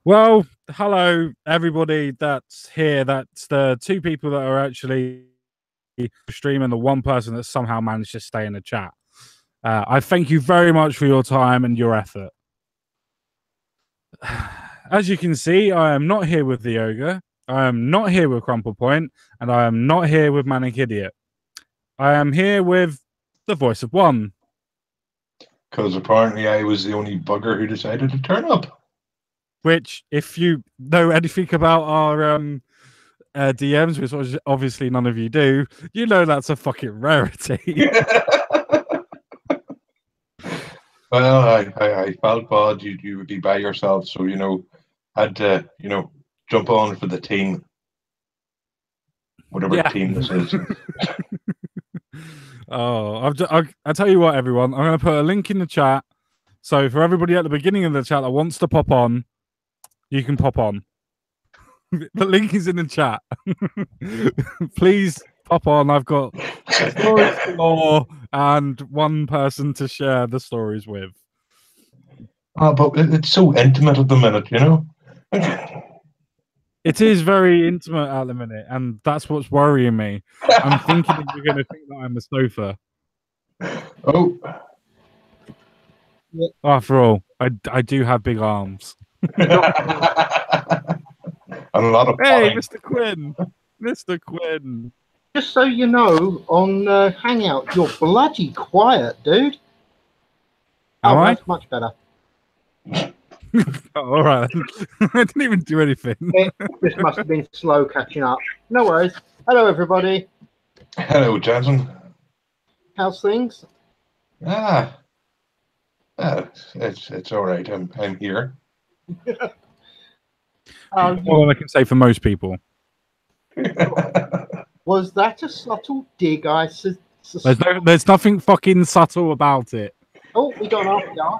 Well, hello everybody that's here. That's the two people that are actually streaming, the one person that somehow managed to stay in the chat. I thank you very much for your time and your effort. As you can see, I am not here with the ogre. I am not here with crumplepoint, and I am not here with manic idiot. I am here with the voice of one. Because apparently I was the only bugger who decided to turn up. Which, if you know anything about our DMs, which obviously none of you do, you know that's a fucking rarity. Well, I felt bad you would be by yourself, so had to jump on for the team, whatever team this is. I'll tell you what, everyone. I'm going to put a link in the chat. So for everybody at the beginning of the chat that wants to pop on, you can pop on. The link is in the chat. Please pop on. I've got stories galore and one person to share the stories with. But it's so intimate at the minute, It is very intimate at the minute, and that's what's worrying me. I'm thinking that you're going to think that I'm a sofa. Oh. After all, I do have big arms. And a lot of Hey, Mr. Quinn! Mr. Quinn! Just so you know, on Hangout, you're bloody quiet, dude. Am I? That's much better. All right. I didn't even do anything. This must have been slow catching up. No worries. Hello, everybody. Hello, Jensen. How's things? It's all right. I'm here. All I can say for most people. Was that a subtle dig? There's nothing fucking subtle about it. Oh, we got an after.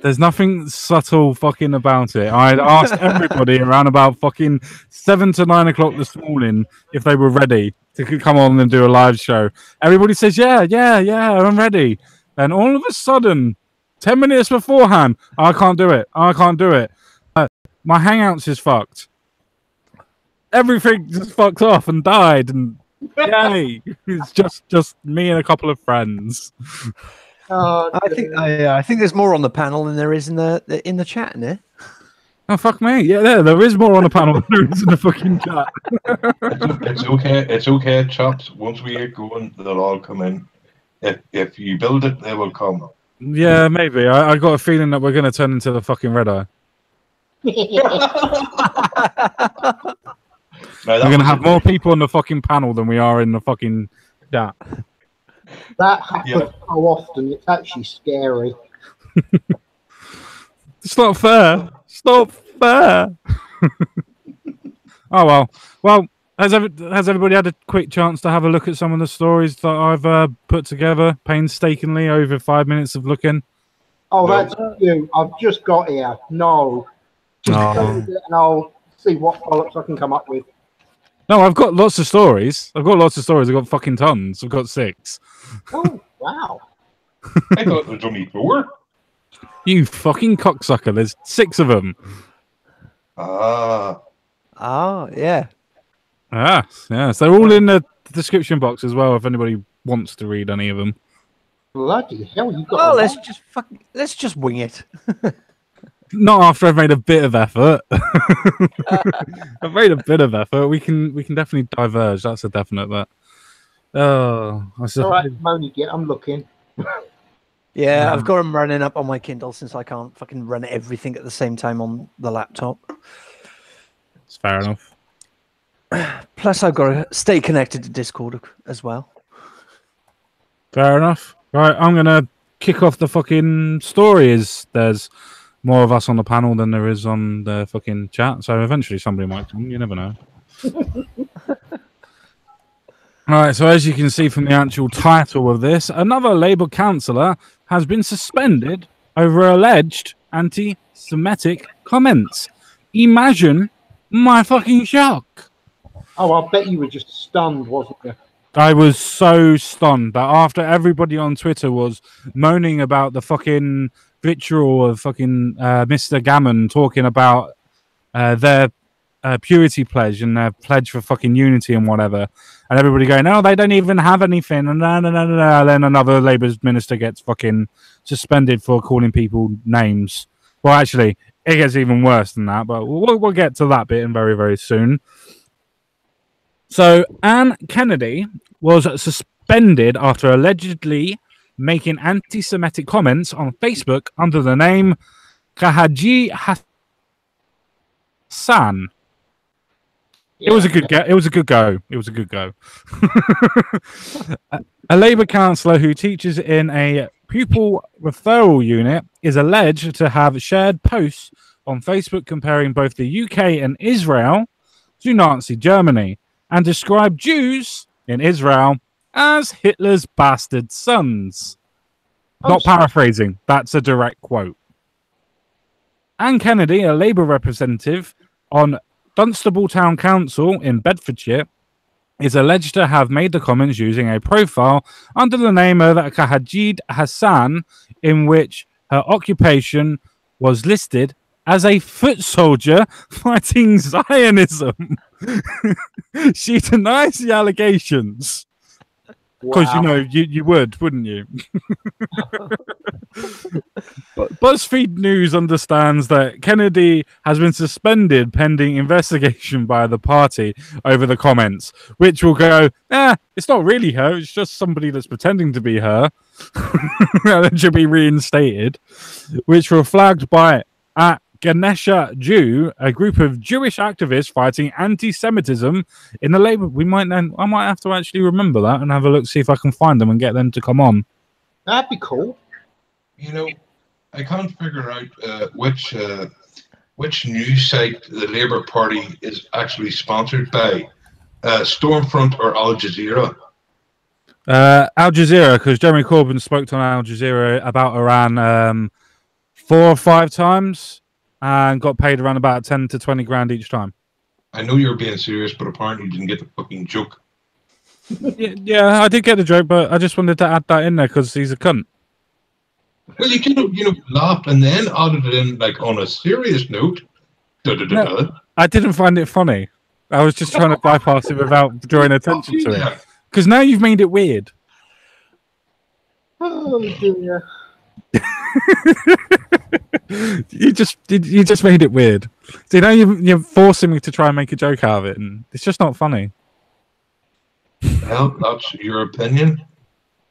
There's nothing subtle fucking about it. I asked everybody around about fucking 7 to 9 o'clock this morning if they were ready to come on and do a live show. Everybody says, yeah, I'm ready. And all of a sudden, 10 minutes beforehand, I can't do it. My Hangouts is fucked. Everything just fucked off and died. And yay, it's just me and a couple of friends. I think there's more on the panel than there is in the chat, isn't there? Oh fuck me! Yeah, there is more on the panel than there is in the fucking chat. It's okay, chops. Once we get going, they'll all come in. If you build it, they will come. Yeah, maybe. I got a feeling that we're going to turn into the fucking Red Eye. We're going to have more people on the fucking panel than we are in the fucking chat. That happens so often, it's actually scary. It's not fair. It's not fair. Oh, well. Well, has everybody had a quick chance to have a look at some of the stories that I've put together painstakingly over 5 minutes of looking? Oh, that's you. I've just got here. No. Just go with it and I'll see what bollocks I can come up with. No, I've got lots of stories. I've got fucking tons. I've got 6. Oh, wow. I thought there was only 4. You fucking cocksucker. There's 6 of them. Oh, yeah. Yeah. So they're all in the description box as well if anybody wants to read any of them. Bloody hell, you got let's just wing it. Not after I've made a bit of effort. I've made a bit of effort. We can definitely diverge. That's a definite bet. Oh, all right, Moni, I'm looking. Yeah, I've got them running up on my Kindle since I can't fucking run everything at the same time on the laptop. It's fair enough. Plus, I've got to stay connected to Discord as well. Fair enough. Right, I'm gonna kick off the fucking stories. There's more of us on the panel than there is on the fucking chat, so eventually somebody might come. You never know. Alright, so as you can see from the actual title of this, another Labour councillor has been suspended over alleged anti-Semitic comments. Imagine my fucking shock. Oh, I bet you were just stunned, wasn't you? I was so stunned that after everybody on Twitter was moaning about the fucking vitriol of fucking Mr. Gammon talking about their purity pledge and their pledge for fucking unity and whatever, and everybody going, "Oh, they don't even have anything," and then another Labour minister gets fucking suspended for calling people names. Well, actually, it gets even worse than that, but we'll get to that bit in very, very soon. So, Anne Kennedy was suspended after allegedly making anti-Semitic comments on Facebook under the name Kahaji Hassan. It was a good go. It was a good go. It was a good go. A Labour councillor who teaches in a pupil referral unit is alleged to have shared posts on Facebook comparing both the UK and Israel to Nazi Germany and described Jews in Israel as Hitler's bastard sons. Not paraphrasing, that's a direct quote. Anne Kennedy, a Labour representative on Dunstable Town Council in Bedfordshire, is alleged to have made the comments using a profile under the name of Kahajid Hassan, in which her occupation was listed as a foot soldier fighting Zionism. She denies the allegations. Because, you know, you would, wouldn't you? But BuzzFeed News understands that Kennedy has been suspended pending investigation by the party over the comments, which will go, it's not really her, it's just somebody that's pretending to be her. And it should be reinstated, which were flagged by Ganesha Jew, a group of Jewish activists fighting anti-Semitism in the Labour. I might have to actually remember that and have a look, see if I can find them and get them to come on. That'd be cool. You know, I can't figure out which news site the Labour Party is actually sponsored by, Stormfront or Al Jazeera. Al Jazeera, because Jeremy Corbyn spoke on Al Jazeera about Iran 4 or 5 times. And got paid around about 10 to 20 grand each time. I know you're being serious, but apparently you didn't get the fucking joke. Yeah, I did get the joke, but I just wanted to add that in there because he's a cunt. Well, you could have, laughed and then added it in, like, on a serious note. No, I didn't find it funny. I was just trying to bypass it without drawing attention to it. Because now you've made it weird. Oh, dear. You just made it weird. See, now you're forcing me to try and make a joke out of it, and it's just not funny. Well, that's your opinion.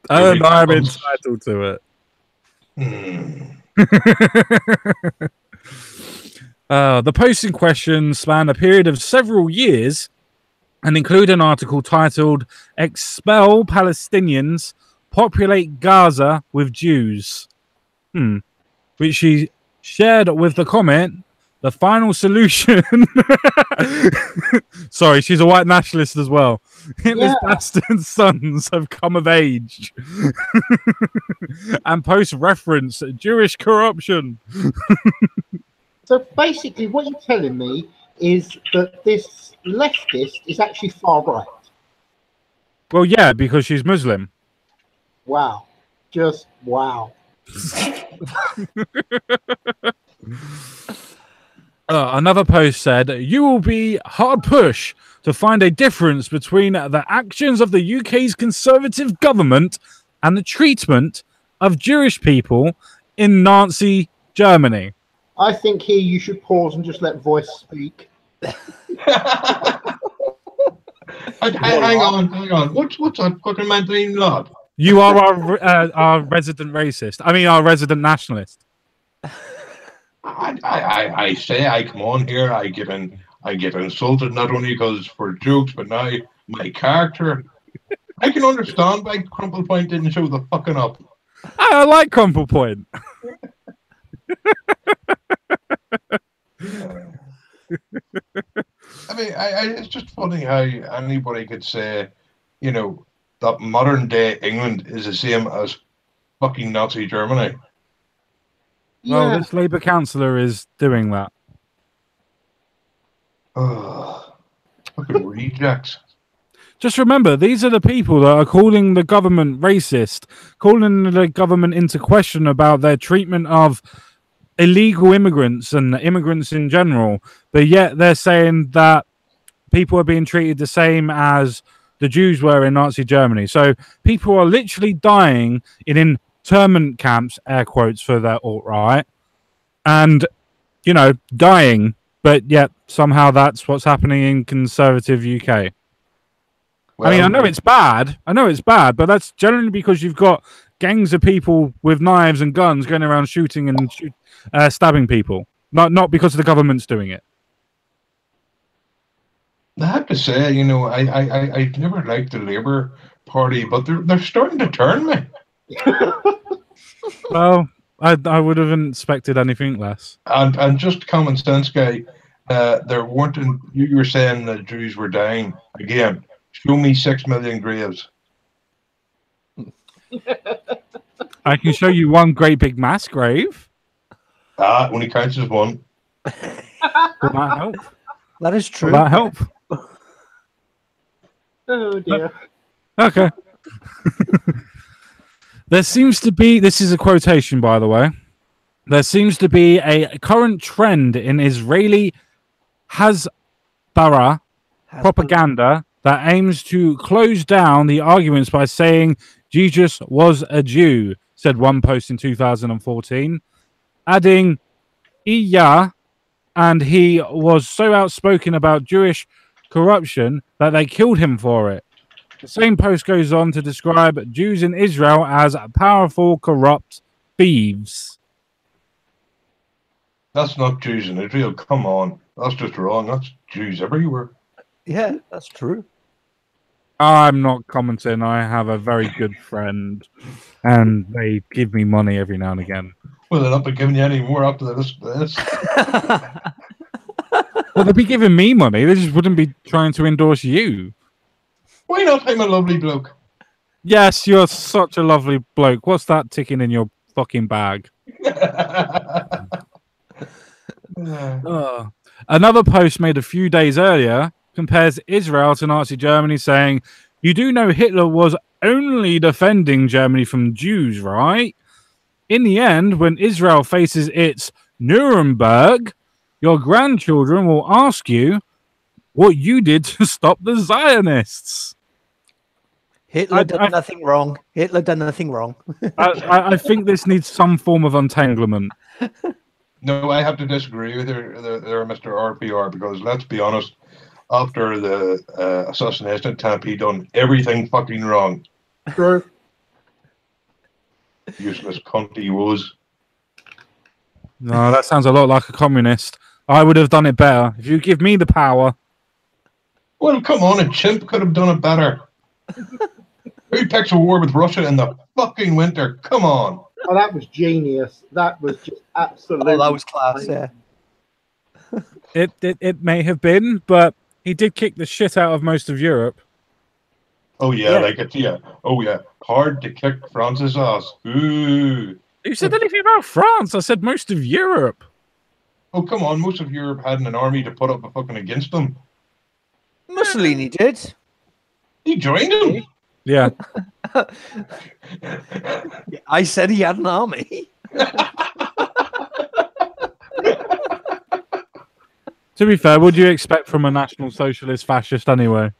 I'm entitled to it. The post in question span a period of several years and include an article titled "Expel Palestinians, Populate Gaza with Jews," which she shared with the comment, "The final solution." Sorry, she's a white nationalist as well. Hitler's bastard sons have come of age. And post reference Jewish corruption. So basically, what you're telling me is that this leftist is actually far right. Well, yeah, because she's Muslim. Wow. Just wow. Another post said, "You will be hard pushed to find a difference between the actions of the UK's Conservative government and the treatment of Jewish people in Nazi Germany." I think here you should pause and just let voice speak. Hang on. What's that fucking man doing, lad? You are our resident racist. I mean, our resident nationalist. I say I come on here. I get insulted not only because for jokes, but now my character. I can understand why Crumplepoint didn't show the fucking up. I like Crumplepoint. I mean, it's just funny how anybody could say, that modern day England is the same as fucking Nazi Germany. Well, this Labour councillor is doing that. Oh, fucking rejects. Just remember, these are the people that are calling the government racist, calling the government into question about their treatment of illegal immigrants and immigrants in general. But yet they're saying that people are being treated the same as the Jews were in Nazi Germany. So people are literally dying in internment camps, air quotes for their alt-right, and, you know, dying. But yet somehow that's what's happening in conservative UK. Well, I mean, I know it's bad, but that's generally because you've got gangs of people with knives and guns going around shooting and stabbing people. Not because the government's doing it. I have to say, you know, I never liked the Labour Party, but they're starting to turn me. Well, I would have expected anything less. And just common sense, guy. There weren't. You were saying that Jews were dying again. Show me 6 million graves. I can show you one great big mass grave. Only counts as one. Will that help? That is true. Will that help? Oh dear. Okay. There seems to be, this is a quotation, by the way. There seems to be a current trend in Israeli Hasbara propaganda that aims to close down the arguments by saying Jesus was a Jew, said one post in 2014, adding, "Iya," and he was so outspoken about Jewish corruption that they killed him for it. The same post goes on to describe Jews in Israel as powerful, corrupt thieves. That's not Jews in Israel. Come on. That's just wrong. That's Jews everywhere. Yeah, that's true. I'm not commenting. I have a very good friend, and they give me money every now and again. Well, they'll not be giving you any more after this. Well, they'd be giving me money. They just wouldn't be trying to endorse you. Why not? I'm a lovely bloke. Yes, you're such a lovely bloke. What's that ticking in your fucking bag? Another post made a few days earlier compares Israel to Nazi Germany, saying, "You do know Hitler was only defending Germany from Jews, right? In the end, when Israel faces its Nuremberg, your grandchildren will ask you what you did to stop the Zionists." Hitler done nothing wrong. Hitler done nothing wrong. I think this needs some form of untanglement. No, I have to disagree with her, Mr. RPR, because let's be honest, after the assassination attempt, he done everything fucking wrong. True. Useless cunt he was. No, that sounds a lot like a communist. I would have done it better. If you give me the power. Well, come on, a chimp could have done it better. Who picks a war with Russia in the fucking winter? Come on. Oh, that was genius. That was just absolutely. Oh, that was class, yeah. It may have been, but he did kick the shit out of most of Europe. Oh, yeah, like it, yeah. Oh, yeah. Hard to kick France's ass. Ooh. You said anything about France? I said most of Europe. Oh, come on. Most of Europe had an army to put up a fucking against them. Mussolini did. He joined them. Yeah. I said he had an army. To be fair, what do you expect from a National Socialist fascist anyway?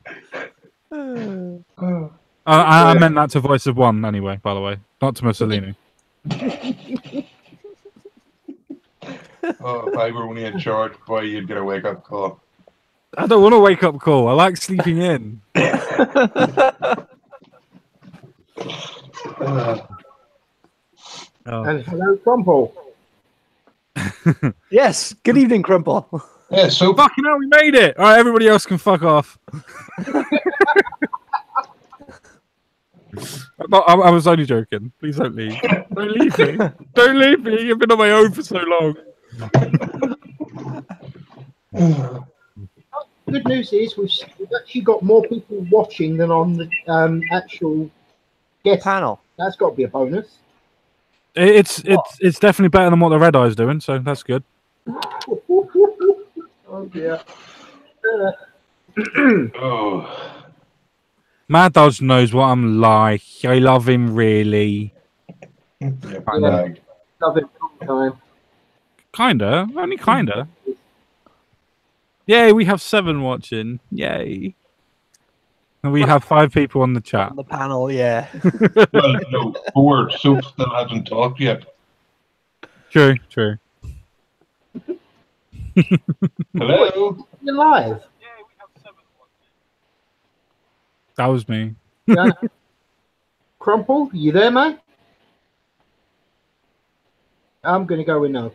I meant that to Voice of One anyway, by the way. Not to Mussolini. Oh, if I were only in charge, boy, you'd get a wake-up call. I don't want a wake-up call. I like sleeping in. And hello, Crumple. Yes. Good evening, Crumple. Yeah, so Fucking hell, we made it! Alright, everybody else can fuck off. I was only joking. Please don't leave. Don't leave me. Don't leave me. You've been on my own for so long. Good news is we've actually got more people watching than on the actual guest Panel. That's got to be a bonus. It's definitely better than what the Red Eye's doing, so that's good. Oh dear. oh. Mad Dodge knows what I'm like. I love him really. Yeah, Yeah. Love it sometime. Kinda, only kinda. Yay, we have 7 watching. Yay. And we have 5 people on the chat. On the panel, yeah. Well, no, 4. Soap still hasn't talked yet. True, true. Hello? You're live. That was me. Yeah. Crumple, you there, mate? I'm going to go with no.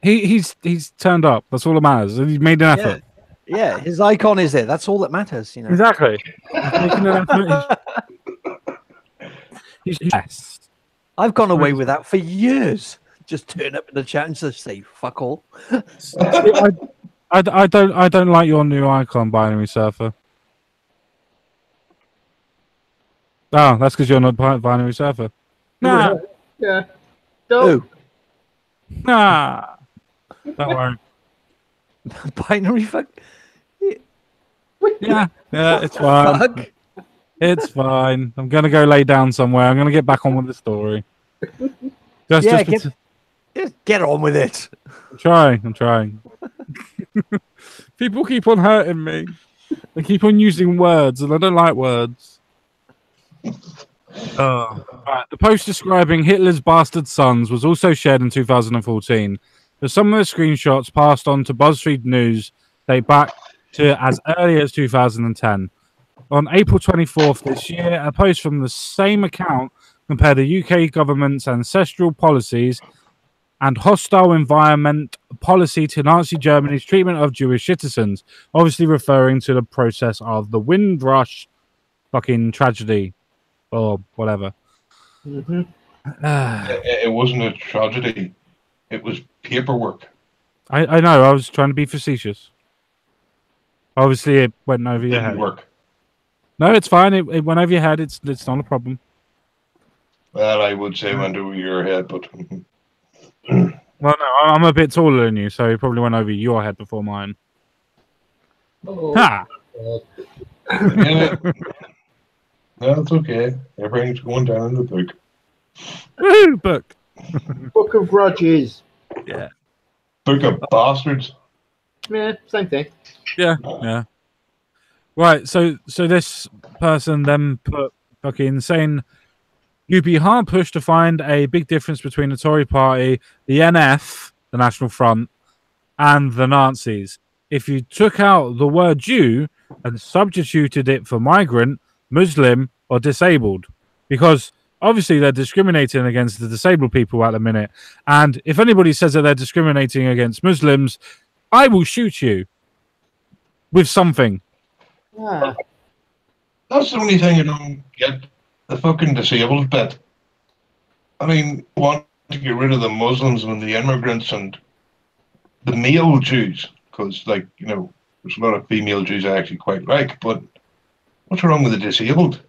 He's turned up. That's all that matters. He's made an effort. Yeah, his icon is there. That's all that matters, you know. Exactly. He's making an effort. Yes. I've gone away with that for years. Just turn up in the chat and just say fuck all. I don't like your new icon, Binary Surfer. Oh, that's because you're not Binary Surfer. Nah. Yeah. Who? Nah. Don't worry. Binary fuck. Yeah, it's fine. Fuck. It's fine. I'm gonna go lay down somewhere. I'm gonna get back on with the story. Just get on with it. I'm trying. People keep on hurting me. They keep on using words, and I don't like words. Right. The post describing Hitler's bastard sons was also shared in 2014. But some of the screenshots passed on to BuzzFeed News date back to as early as 2010. On April 24th this year, a post from the same account compared the UK government's ancestral policies and hostile environment policy to Nazi Germany's treatment of Jewish citizens, obviously referring to the process of the Windrush fucking tragedy or whatever. Mm-hmm. It wasn't a tragedy. It was paperwork. I know. I was trying to be facetious. Obviously, it went over your head. Didn't work. No, it's fine. It went over your head. It's not a problem. Well, I would say went over your head, but Well, no, I'm a bit taller than you, so it probably went over your head before mine. Oh, Ha! yeah. That's okay. Everything's going down in the book. Woohoo! Book. Book of Grudges. Yeah. Book of bastards. Yeah, same thing. Yeah. Right. So this person then put fucking saying you'd be hard pushed to find a big difference between the Tory party, the NF, the National Front, and the Nazis. If you took out the word Jew and substituted it for migrant, Muslim, or disabled, because obviously they're discriminating against the disabled people at the minute. And if anybody says that they're discriminating against Muslims, I will shoot you with something. Yeah. That's the only thing I don't get. The fucking disabled bit. I mean, want to get rid of the Muslims and the immigrants and the male Jews, because, like, you know, there's a lot of female Jews I actually quite like, but what's wrong with the disabled?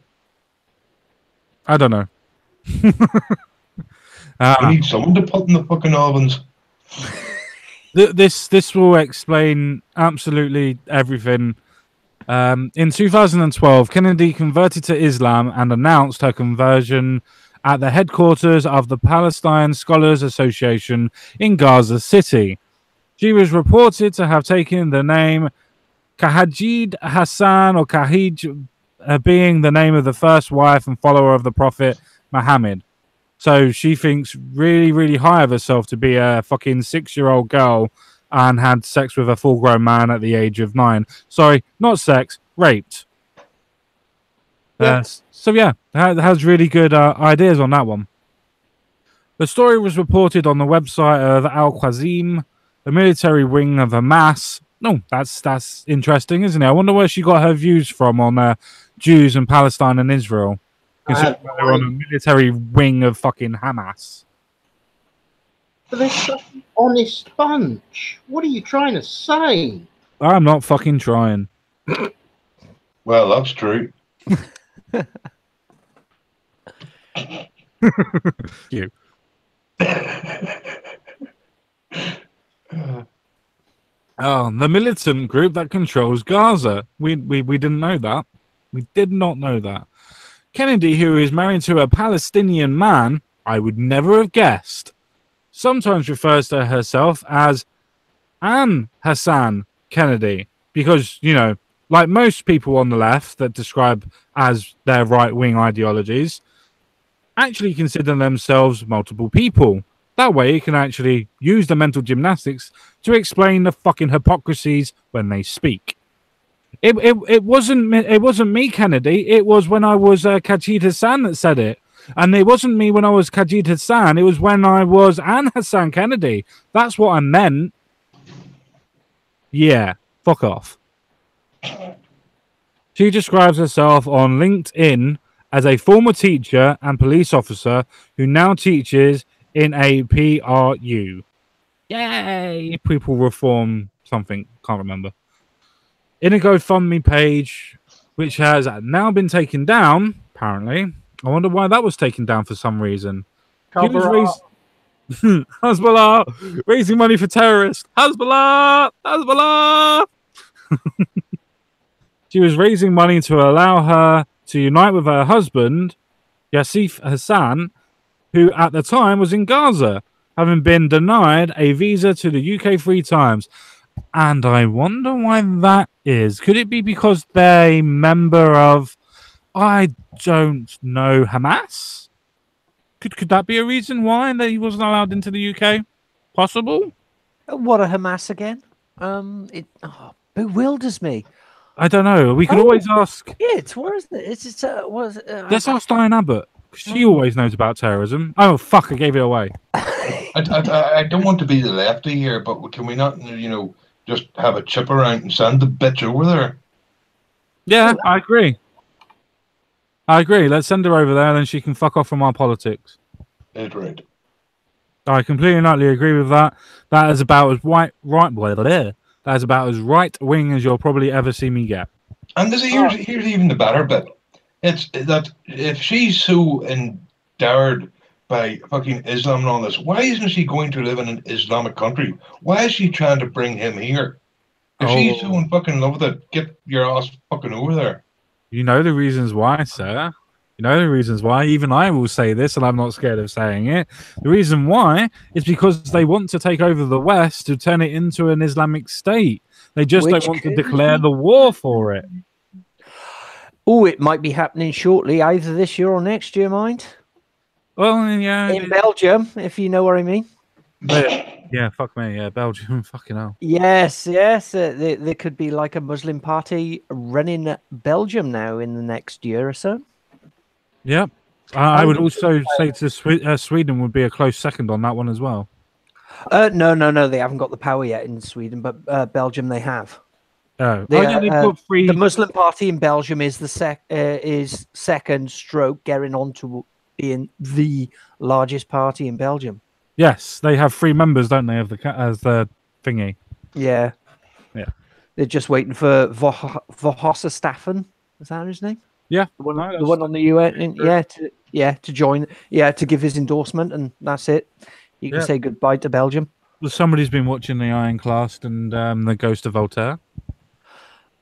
I don't know. We need someone to put in the fucking ovens. This will explain absolutely everything. In 2012, Kennedy converted to Islam and announced her conversion at the headquarters of the Palestine Scholars Association in Gaza City. She was reported to have taken the name Khadija Hassan, or Khadij, being the name of the first wife and follower of the Prophet Muhammad. So she thinks really, really high of herself to be a fucking 6-year-old girl and had sex with a full-grown man at the age of 9. Sorry, not sex, raped. So yeah, has really good ideas on that one. The story was reported on the website of Al-Qasim, the military wing of Hamas. No, that's interesting, isn't it? I wonder where she got her views from on Jews and Palestine and Israel. They're on a military wing of fucking Hamas. But they're such an honest bunch. What are you trying to say? I'm not fucking trying. Well, that's true. You. Oh, the militant group that controls Gaza. We didn't know that. We did not know that. Kennedy, who is married to a Palestinian man, I would never have guessed, sometimes refers to herself as Ann Hassan Kennedy because, you know, like most people on the left that describe as their right-wing ideologies, actually consider themselves multiple people. That way, you can actually use the mental gymnastics to explain the fucking hypocrisies when they speak. It wasn't me, Kennedy. It was when I was Kajid Hassan that said it. And it wasn't me when I was Kajid Hassan. It was when I was Ann Hassan Kennedy. That's what I meant. Yeah, fuck off. She describes herself on LinkedIn as a former teacher and police officer who now teaches in a PRU. Yay! People reform something. Can't remember. In a GoFundMe page, which has now been taken down, apparently. I wonder why that was taken down for some reason. Hezbollah! Raising money for terrorists! Hezbollah! Hezbollah! She was raising money to allow her to unite with her husband, Yassif Hassan, who at the time was in Gaza, having been denied a visa to the UK 3 times. And I wonder why that is. Could it be because they're a member of, I don't know, Hamas? Could that be a reason why that he wasn't allowed into the UK? Possible? What a Hamas again? It bewilders me. I don't know. We can always ask. Yeah, it's where is it? It's let's ask Diane Abbott. She always knows about terrorism. Oh fuck! I gave it away. I don't want to be the lefty here, but can we not, you know, just have a chip around and send the bitch over there? Yeah, I agree. I agree. Let's send her over there, then she can fuck off from our politics. That's right. I completely and utterly agree with that. That is about as that is about as right wing as you'll probably ever see me get. And here's even the better bit. It's that if she's so endowered by fucking Islam and all this, why isn't she going to live in an Islamic country? Why is she trying to bring him here? If she's so in fucking love with it, get your ass fucking over there. You know the reasons why, sir. You know the reasons why. Even I will say this, and I'm not scared of saying it. The reason why is because they want to take over the West to turn it into an Islamic state. They just don't want to declare the war for it. Oh, it might be happening shortly, either this year or next year, mind. Well, yeah. In Belgium, if you know what I mean. Yeah, fuck me. Yeah, Belgium. Fucking hell. Yes. There could be like a Muslim party running Belgium now in the next year or so. Yeah. I would also say to Sweden would be a close second on that one as well. No. They haven't got the power yet in Sweden, but Belgium they have. Oh, the Muslim party in Belgium is is second stroke, getting on to being the largest party in Belgium. Yes, they have 3 members, don't they, as the thingy? Yeah. They're just waiting for Verhofstadt. Is that his name? Yeah, the one on the UN. To join. Yeah, to give his endorsement, and that's it. You can say goodbye to Belgium. Well, somebody's been watching the Ironclast and the Ghost of Voltaire.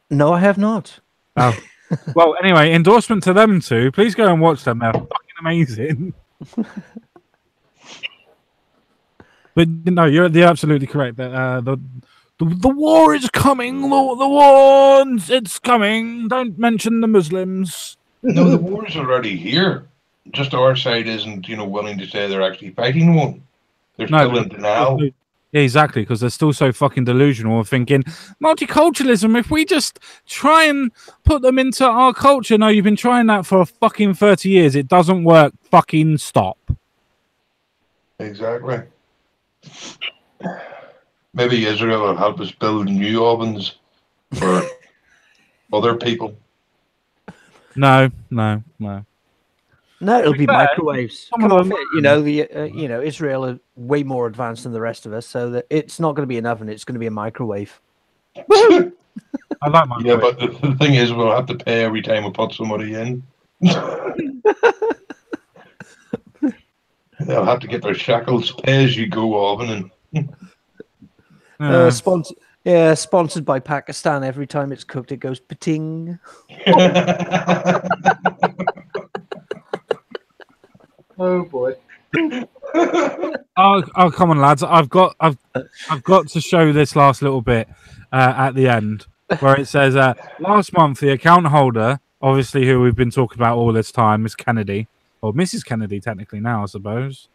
No, I have not. Oh, well. Anyway, endorsement to them too. Please go and watch them. They're fucking amazing. But no, you're absolutely correct. That the war is coming. The war, it's coming. Don't mention the Muslims. No, the war is already here. Just our side isn't, willing to say they're actually fighting one. They're still in denial. Yeah, exactly, because they're still so fucking delusional of thinking multiculturalism. If we just try and put them into our culture, no, you've been trying that for fucking 30 years. It doesn't work. Fucking stop. Exactly. Maybe Israel will help us build new ovens for other people. No, it'll be microwaves. Come on, Israel are way more advanced than the rest of us, so that it's not going to be an oven; it's going to be a microwave. I like microwave. Yeah, but the thing is, we'll have to pay every time we put somebody in. They'll have to get their shackles pay as you go oven and. Yeah, sponsored by Pakistan. Every time it's cooked, it goes pating. Oh boy. Oh, come on, lads! I've got to show this last little bit at the end where it says, "Last month, the account holder, obviously who we've been talking about all this time, Miss Kennedy, or Mrs. Kennedy, technically now, I suppose,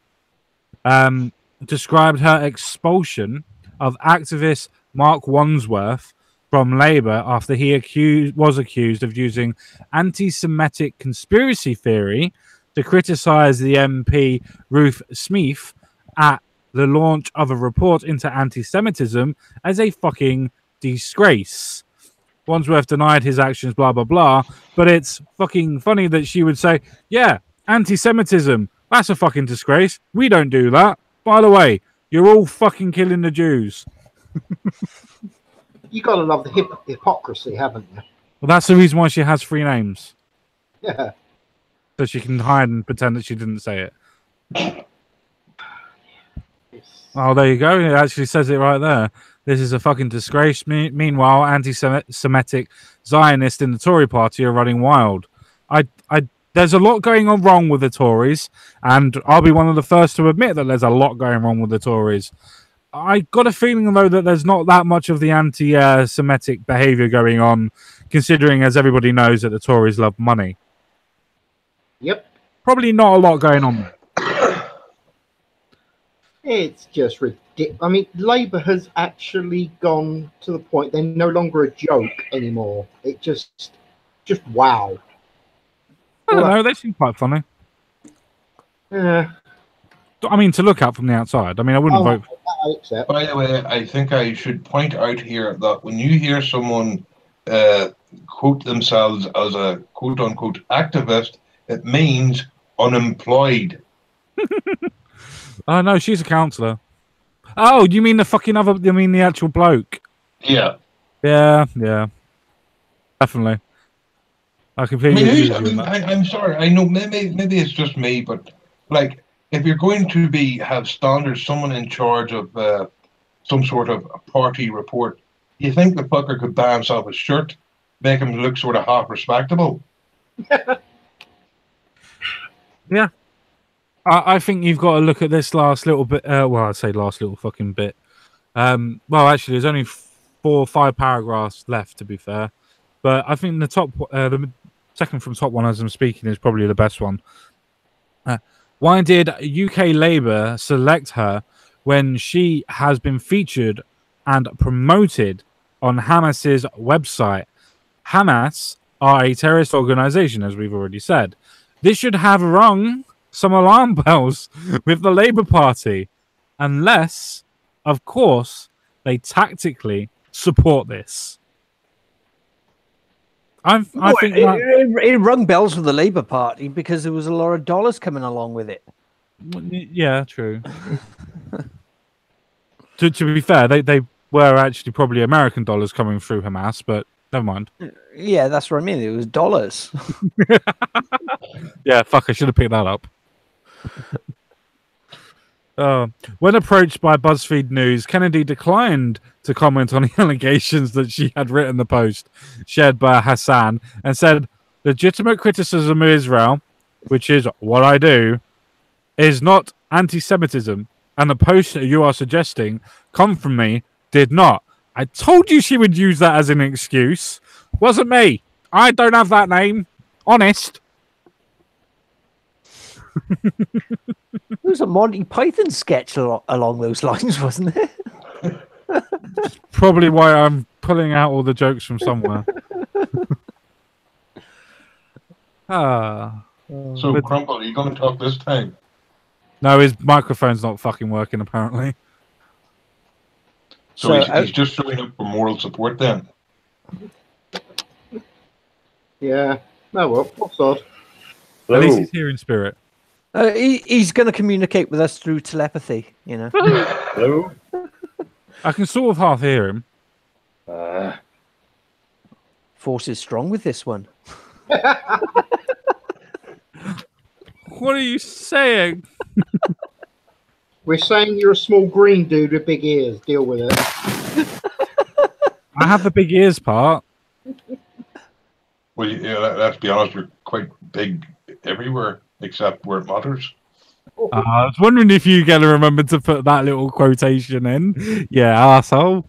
described her expulsion of activist Mark Wandsworth from Labour after he was accused of using anti-Semitic conspiracy theory to criticise the MP Ruth Smeeth at the launch of a report into anti-Semitism as a fucking disgrace. Wandsworth denied his actions, blah, blah, blah, but it's fucking funny that she would say, yeah, anti-Semitism, that's a fucking disgrace. We don't do that. By the way, you're all fucking killing the Jews. You gotta love the hypocrisy, haven't you? Well, that's the reason why she has 3 names. Yeah. So she can hide and pretend that she didn't say it. Oh, there you go. It actually says it right there. This is a fucking disgrace. Meanwhile, anti-Semitic Zionists in the Tory party are running wild. There's a lot going on wrong with the Tories, and I'll be one of the first to admit that there's a lot going wrong with the Tories. I got a feeling, though, that there's not that much of the anti-Semitic behaviour going on, considering, as everybody knows, that the Tories love money. Yep. Probably not a lot going on there. It's just ridiculous. I mean, Labour has actually gone to the point they're no longer a joke anymore. It just wow. I don't know. They seem quite funny. Yeah. I mean, to look at from the outside. I mean, I wouldn't vote. I accept. By the way, I think I should point out here that when you hear someone quote themselves as a quote-unquote activist, it means unemployed. Oh, no, she's a counsellor. Oh, you mean the fucking other... You mean the actual bloke? Yeah. Yeah. Definitely. I completely agree with you. I'm sorry. I know maybe it's just me, but like, if you're going to have standards, someone in charge of some sort of party report, you think the fucker could buy himself a shirt, make him look sort of half respectable? Yeah. I think you've got to look at this last little bit. Well, I'd say last little fucking bit. Well, actually, there's only 4 or 5 paragraphs left, to be fair. But I think the second from top one as I'm speaking is probably the best one. Why did UK Labour select her when she has been featured and promoted on Hamas's website? Hamas are a terrorist organisation, as we've already said. This should have rung some alarm bells with the Labour Party, unless, of course, they tactically support this. I think it rung bells with the Labour Party because there was a lot of dollars coming along with it. Yeah, true. to be fair, they were actually probably American dollars coming through Hamas, but never mind. Yeah, that's what I mean. It was dollars. Yeah, fuck, I should have picked that up. When approached by BuzzFeed News, Kennedy declined to comment on the allegations that she had written the post shared by Hassan and said, legitimate criticism of Israel, which is what I do, is not anti-Semitism, and the post that you are suggesting come from me did not. I told you she would use that as an excuse. Wasn't me. I don't have that name. Honest. There was a Monty Python sketch along those lines, wasn't there? Probably why I'm pulling out all the jokes from somewhere. So, Crumple, are you going to talk this time? No, his microphone's not fucking working, apparently. So he's just showing up for moral support then? Yeah. No, well, what's odd? At least he's here in spirit. He's going to communicate with us through telepathy, you know. Hello? I can sort of half hear him. Force is strong with this one. What are you saying? We're saying you're a small green dude with big ears. Deal with it. I have the big ears part. Well, let's be honest, you're quite big everywhere except where it matters. I was wondering if you gonna remember to put that little quotation in. Yeah, asshole.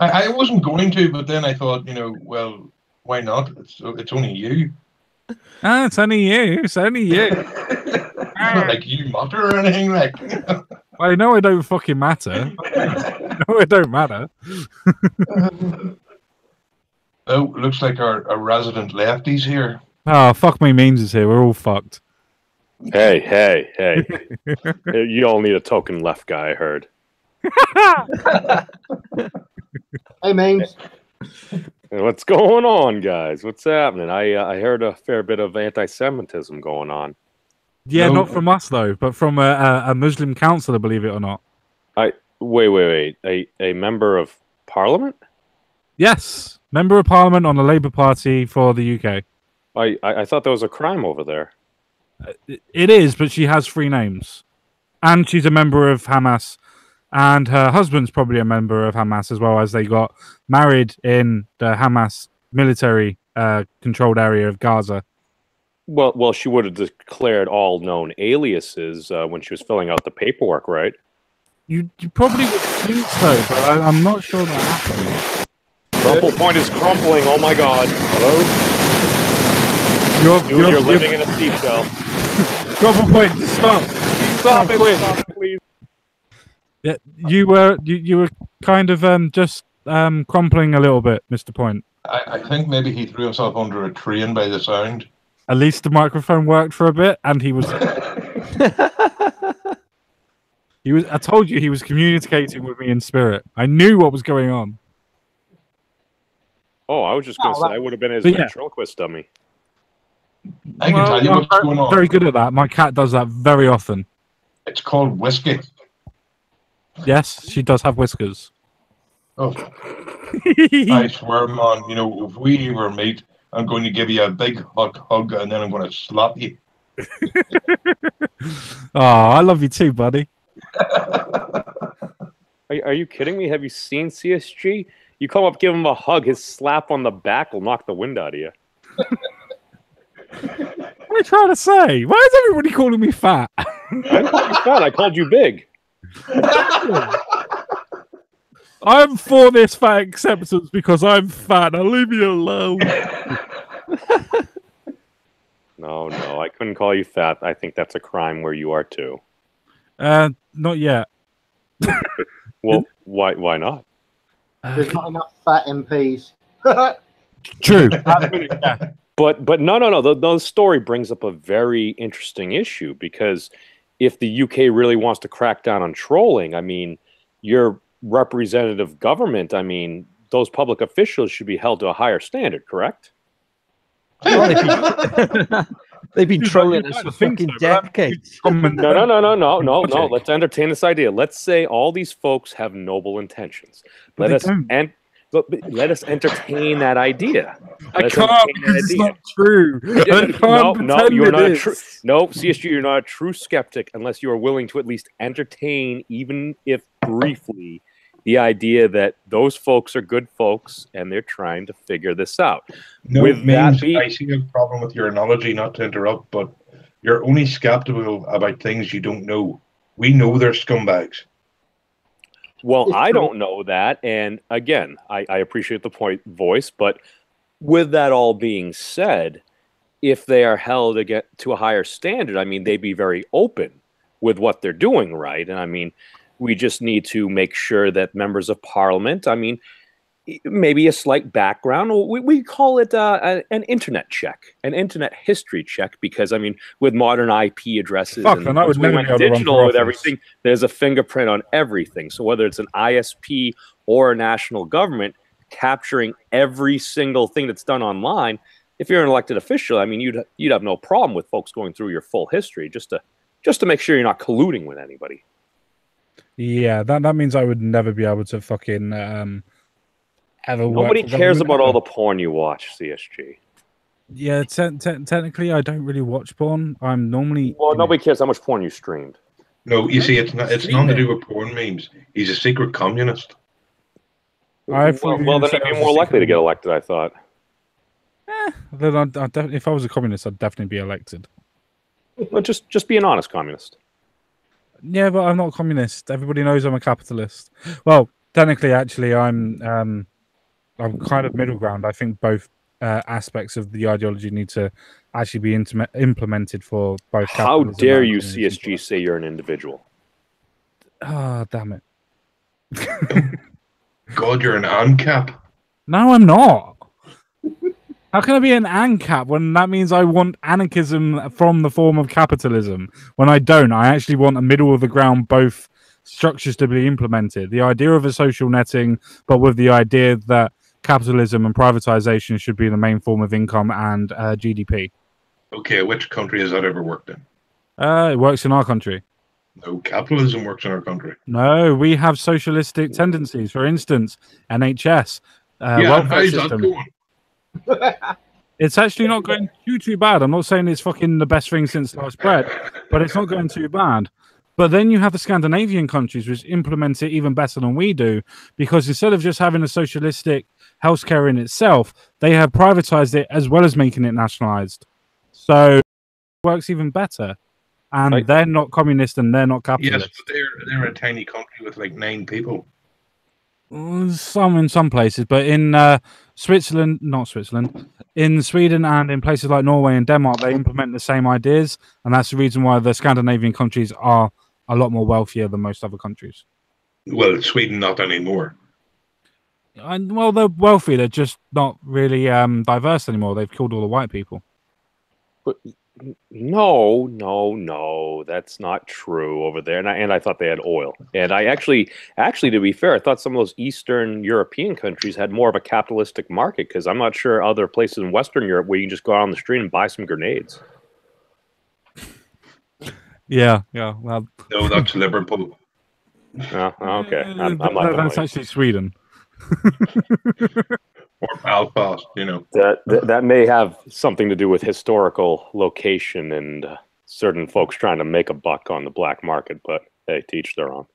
I wasn't going to, but then I thought, well, why not? It's only you. It's only you. It's only you. It's not like you matter or anything, like. Well, no, I don't fucking matter. No, it don't matter. Oh, looks like our resident lefty's here. Oh, fuck me means is here. We're all fucked. Hey. You all need a token left guy, I heard. Hey, Memes. What's going on, guys? What's happening? I heard a fair bit of anti-Semitism going on. Yeah, No. not from us, though, but from a Muslim councillor, believe it or not. Wait. A member of parliament? Yes. Member of Parliament on the Labour Party for the UK. I thought that was a crime over there. It is, but she has 3 names. And she's a member of Hamas. And her husband's probably a member of Hamas as well, as they got married in the Hamas military controlled area of Gaza. Well, she would have declared all known aliases when she was filling out the paperwork, right? You probably would think so, but I'm not sure that happened. Crumplepoint is crumpling. Oh my God! Hello. You're living in a seashell. Crumplepoint, stop! Stop it, please. Yeah, you were kind of just crumpling a little bit, Mr. Point. I think maybe he threw himself under a train by the sound. At least the microphone worked for a bit, and he was. I told you he was communicating with me in spirit. I knew what was going on. Oh, I was just going to say I would have been his But yeah. ventriloquist dummy. I can tell you what's going on. Very good at that. My cat does that very often. It's called whiskey. Yes, she does have whiskers. Oh, I swear, man, if we ever meet, I'm going to give you a big hug, and then I'm going to slap you. Oh, I love you too, buddy. Are you kidding me? Have you seen CSG? You come up, give him a hug, his slap on the back will knock the wind out of you. What are you trying to say? Why is everybody calling me fat? I didn't call you fat, I called you big. I'm for this fat acceptance because I'm fat. Now leave me alone. No, I couldn't call you fat. I think that's a crime where you are too. Not yet. Well, why not? There's not enough fat MPs. True. But no. The story brings up a very interesting issue because if the UK really wants to crack down on trolling, I mean, your representative government, I mean, those public officials should be held to a higher standard, correct? They've been trolling us for fucking decades. No. Let's entertain this idea. Let's say all these folks have noble intentions. Let us entertain that idea. I can't because it's not true. No, you're not a true. No, CSG, you're not a true skeptic unless you are willing to at least entertain, even if briefly, the idea that those folks are good folks and they're trying to figure this out. No, I see a problem with your analogy, not to interrupt, but you're only skeptical about things you don't know. We know they're scumbags. Well, I don't know that. And again, I appreciate the point, Voice, but with that all being said, if they are held to a higher standard, I mean, they'd be very open with what they're doing, right? And I mean, we just need to make sure that members of parliament, I mean, maybe a slight background. We call it an internet check, an internet history check, because I mean, with modern IP addresses and we went digital with everything, there's a fingerprint on everything. So whether it's an ISP or a national government capturing every single thing that's done online, if you're an elected official, I mean, you'd have no problem with folks going through your full history just to make sure you're not colluding with anybody. Yeah, that means I would never be able to fucking have a. Nobody cares about all the porn you watch, CSG. Yeah, technically, I don't really watch porn. I'm normally. Well, nobody cares how much porn you streamed. No, you see, it's nothing to do with porn memes. He's a secret communist. I Well, then I'd be more likely to get elected, I thought. Then if I was a communist, I'd definitely be elected. Well, just be an honest communist. Yeah, but I'm not a communist. Everybody knows I'm a capitalist. Well, technically, actually, I'm kind of middle ground. I think both aspects of the ideology need to actually be implemented for both. How dare you, CSG, say you're an individual? Ah, damn it! God, you're an ANCAP. No, I'm not. How can I be an ANCAP when that means I want anarchism from the form of capitalism? When I don't, I actually want a middle of the ground, both structures to be implemented. The idea of a social netting, but with the idea that capitalism and privatization should be the main form of income and GDP. Okay, which country has that ever worked in? It works in our country. No, capitalism works in our country. No, we have socialistic tendencies. For instance, NHS, welfare system. It's actually not going too bad. I'm not saying it's fucking the best thing since sliced bread, but it's not going too bad. But then you have the Scandinavian countries which implement it even better than we do, because instead of just having a socialistic healthcare in itself, they have privatized it as well as making it nationalized. So it works even better. And they're not communist and they're not capitalist. Yes, but they're a tiny country with like 9 people. Some in some places, but in Switzerland, not Switzerland, in Sweden and in places like Norway and Denmark, they implement the same ideas, and that's the reason why the Scandinavian countries are a lot more wealthier than most other countries. Well, Sweden not anymore. And well, they're wealthy, they're just not really diverse anymore. They've killed all the white people. But no, that's not true over there. And I thought they had oil. And I actually, to be fair, I thought some of those Eastern European countries had more of a capitalistic market, because I'm not sure other places in Western Europe where you can just go out on the street and buy some grenades. Yeah. Well, no, that's Liverpool. Oh, okay. I'm not that's actually Sweden. Or Belfast, you know. That may have something to do with historical location and certain folks trying to make a buck on the black market, but hey, to each their own.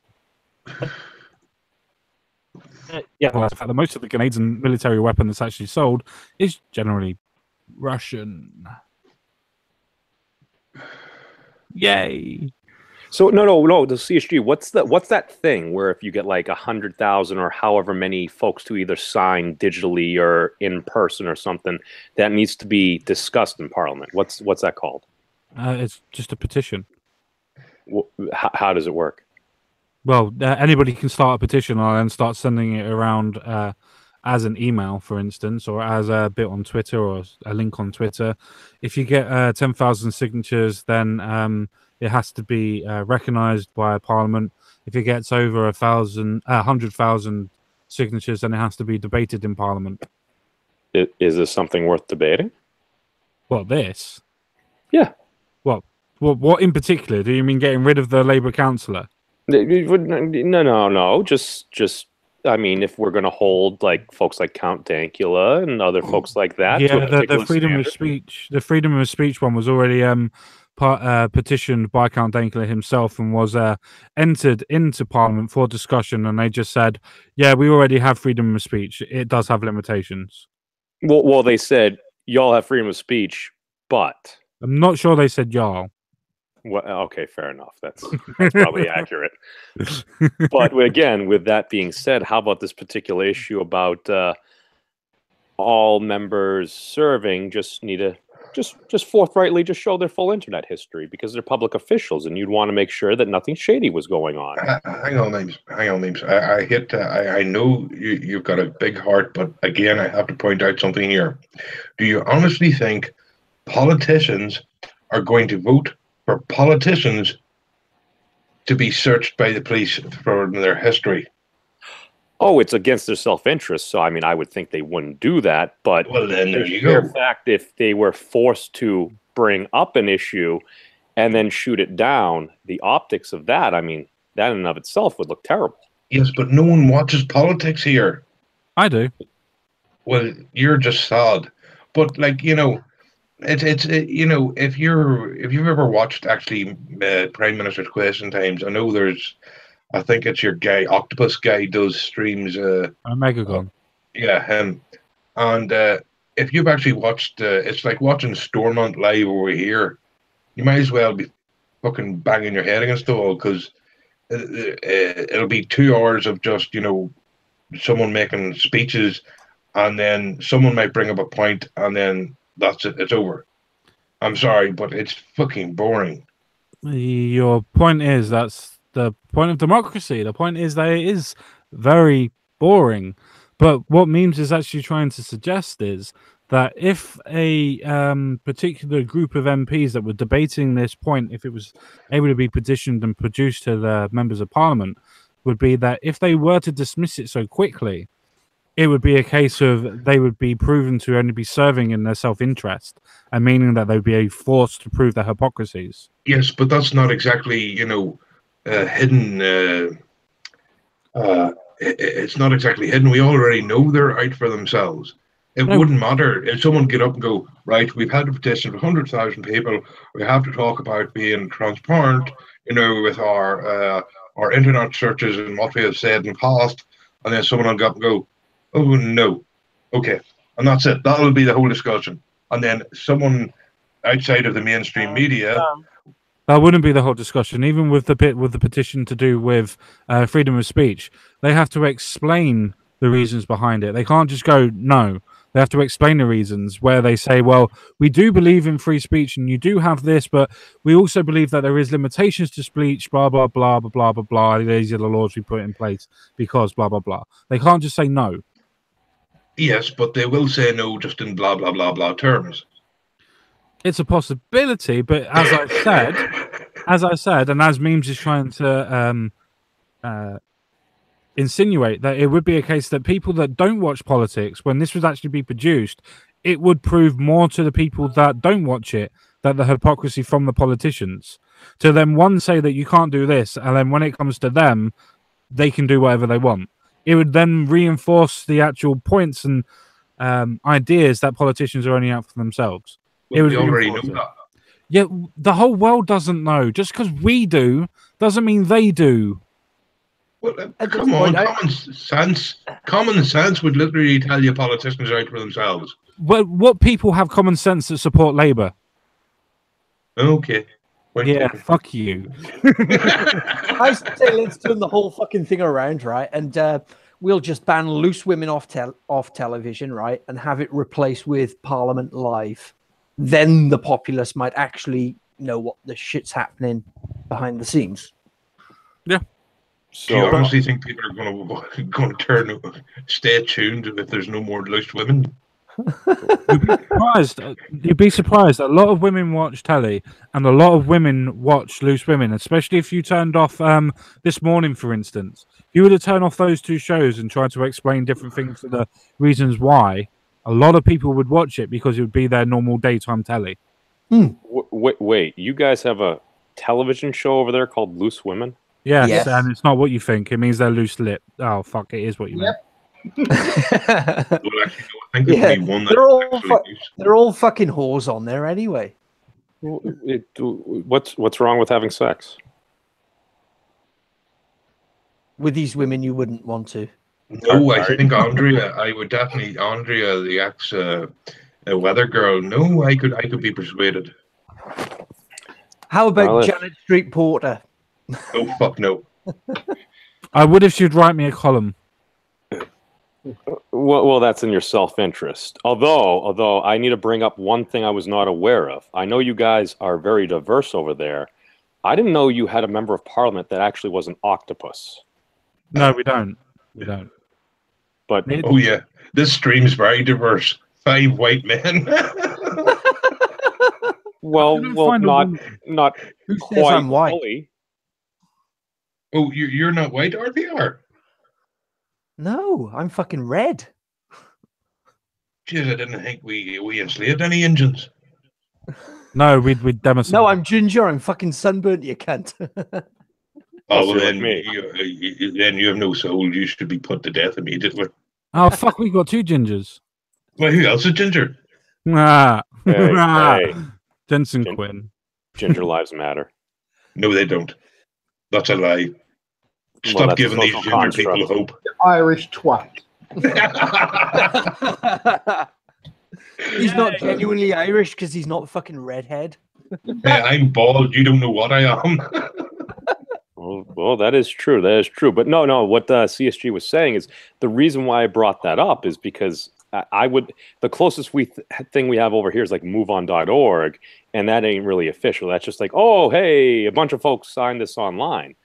Yeah, well, the fact that most of the grenades and military weapon that's actually sold is generally Russian. Yay! So no, the CSG. What's that thing where if you get like 100,000 or however many folks to either sign digitally or in person or something, that needs to be discussed in Parliament? What's that called? It's just a petition. How does it work? Well, anybody can start a petition and then start sending it around as an email, for instance, or as a bit on Twitter or a link on Twitter. If you get 10,000 signatures, then it has to be recognised by Parliament. If it gets over 100,000 signatures, then it has to be debated in Parliament. Is this something worth debating? What, this? Yeah. What in particular? Do you mean getting rid of the Labour councillor? No. Just. I mean, if we're going to hold like folks like Count Dankula and other folks like that, yeah, the freedom of speech, the freedom of speech one was already petitioned by Count Dankula himself and was entered into Parliament for discussion, and they just said, yeah, we already have freedom of speech. It does have limitations. Well, they said y'all have freedom of speech, but I'm not sure they said y'all. Well, okay, fair enough. That's probably accurate. But again, with that being said, how about this particular issue about all members serving just need to just forthrightly just show their full internet history because they're public officials, and you'd want to make sure that nothing shady was going on. Hang on, names. I know you've got a big heart, but again, I have to point out something here. Do you honestly think politicians are going to vote for politicians to be searched by the police for their history? Oh, it's against their self-interest. So, I mean, I would think they wouldn't do that. But well, then there you go. go. Fact, if they were forced to bring up an issue and then shoot it down, the optics of that, I mean, that in and of itself would look terrible. Yes, but no one watches politics here. I do. Well, you're just sad. But like, you know, it's you know, if you've ever watched actually Prime Minister's Question Times, I know there's I think it's your guy, Octopus guy, does streams. Megagon. Yeah, him. And if you've actually watched, it's like watching Stormont live over here. You might as well be fucking banging your head against the wall, because it'll be 2 hours of just, someone making speeches, and then someone might bring up a point, and then that's it. It's over. I'm sorry, but it's fucking boring. Your point is that's the point of democracy. The point is that it is very boring. But what Memes is actually trying to suggest is that if a particular group of MPs that were debating this point, if it was able to be petitioned and produced to the members of parliament, would be that if they were to dismiss it so quickly, it would be a case of they would be proven to only be serving in their self-interest, and meaning that they would be forced to prove their hypocrisies. Yes, but that's not exactly, hidden. It's not exactly hidden. We already know they're out for themselves. It wouldn't matter if someone get up and go, right, we've had a petition of 100,000 people. We have to talk about being transparent, with our internet searches and what we have said in the past. And then someone will get up and go, oh, no. Okay. And that's it. That'll be the whole discussion. And then someone outside of the mainstream media... That wouldn't be the whole discussion. Even with the bit with the petition to do with freedom of speech, they have to explain the reasons behind it. They can't just go, no. They have to explain the reasons, where they say, well, we do believe in free speech and you do have this, but we also believe that there is limitations to speech, blah, blah, blah, blah, blah, blah, blah. These are the laws we put in place because blah, blah, blah. They can't just say no. Yes, but they will say no just in blah, blah, blah, blah terms. It's a possibility, but as I said, and as Memes is trying to insinuate, that it would be a case that people that don't watch politics, when this would actually be produced, it would prove more to the people that don't watch it that the hypocrisy from the politicians. To then one say that you can't do this, and then when it comes to them, they can do whatever they want. It would then reinforce the actual points and ideas that politicians are only out for themselves. Well, we already know that. Yeah, the whole world doesn't know. Just because we do doesn't mean they do. Well, come on, common sense would literally tell you politicians are out for themselves. Well, what people have common sense that support Labour? Okay. Fuck you. I say let's turn the whole fucking thing around, right? And we'll just ban loose women off television, right? And have it replaced with Parliament Live. Then the populace might actually know what the shit's happening behind the scenes. Yeah. So, do you honestly think people are going to stay tuned if there's no more loose women? You'd be surprised. A lot of women watch telly, and a lot of women watch loose women. Especially if you turned off This Morning, for instance. If you were to turn off those two shows and try to explain different things to the reasons why, a lot of people would watch it because it would be their normal daytime telly. Wait, you guys have a television show over there called Loose Women? Yes, and it's not what you think. It means they're loose lip. Oh, fuck, it is what you meant. They're all fucking whores on there anyway. What's wrong with having sex? With these women, you wouldn't want to. No, I think Andrea, the ex weather girl. No, I could be persuaded. How about Janet Street Porter? Oh, fuck no. I would if she'd write me a column. Well, that's in your self-interest. Although I need to bring up one thing I was not aware of. I know you guys are very diverse over there. I didn't know you had a member of parliament that actually was an octopus. No, we don't. We don't. But oh yeah, this stream's very diverse. 5 white men. well, not Who quite says I'm white? fully. Oh, you're not white, RPR? No, I'm fucking red. Jeez, I didn't think we enslaved any Indians. No, we demonstrate. No, I'm ginger. I'm fucking sunburnt, you cunt. Oh, well, then you have no soul. You should be put to death immediately. Oh, fuck, we got 2 gingers. Well, who else is ginger? Hey. Jensen Quinn. Ginger lives matter. No, they don't. That's a lie. Stop that's a giving these social ginger people construct. hope. Irish twat. He's not genuinely Irish because he's not fucking redhead. Hey, I'm bald. You don't know what I am. Well, that is true. That is true. But no. What CSG was saying is the reason why I brought that up is because the closest thing we have over here is like Moveon.org, and that ain't really official. That's just like, oh, hey, a bunch of folks signed this online.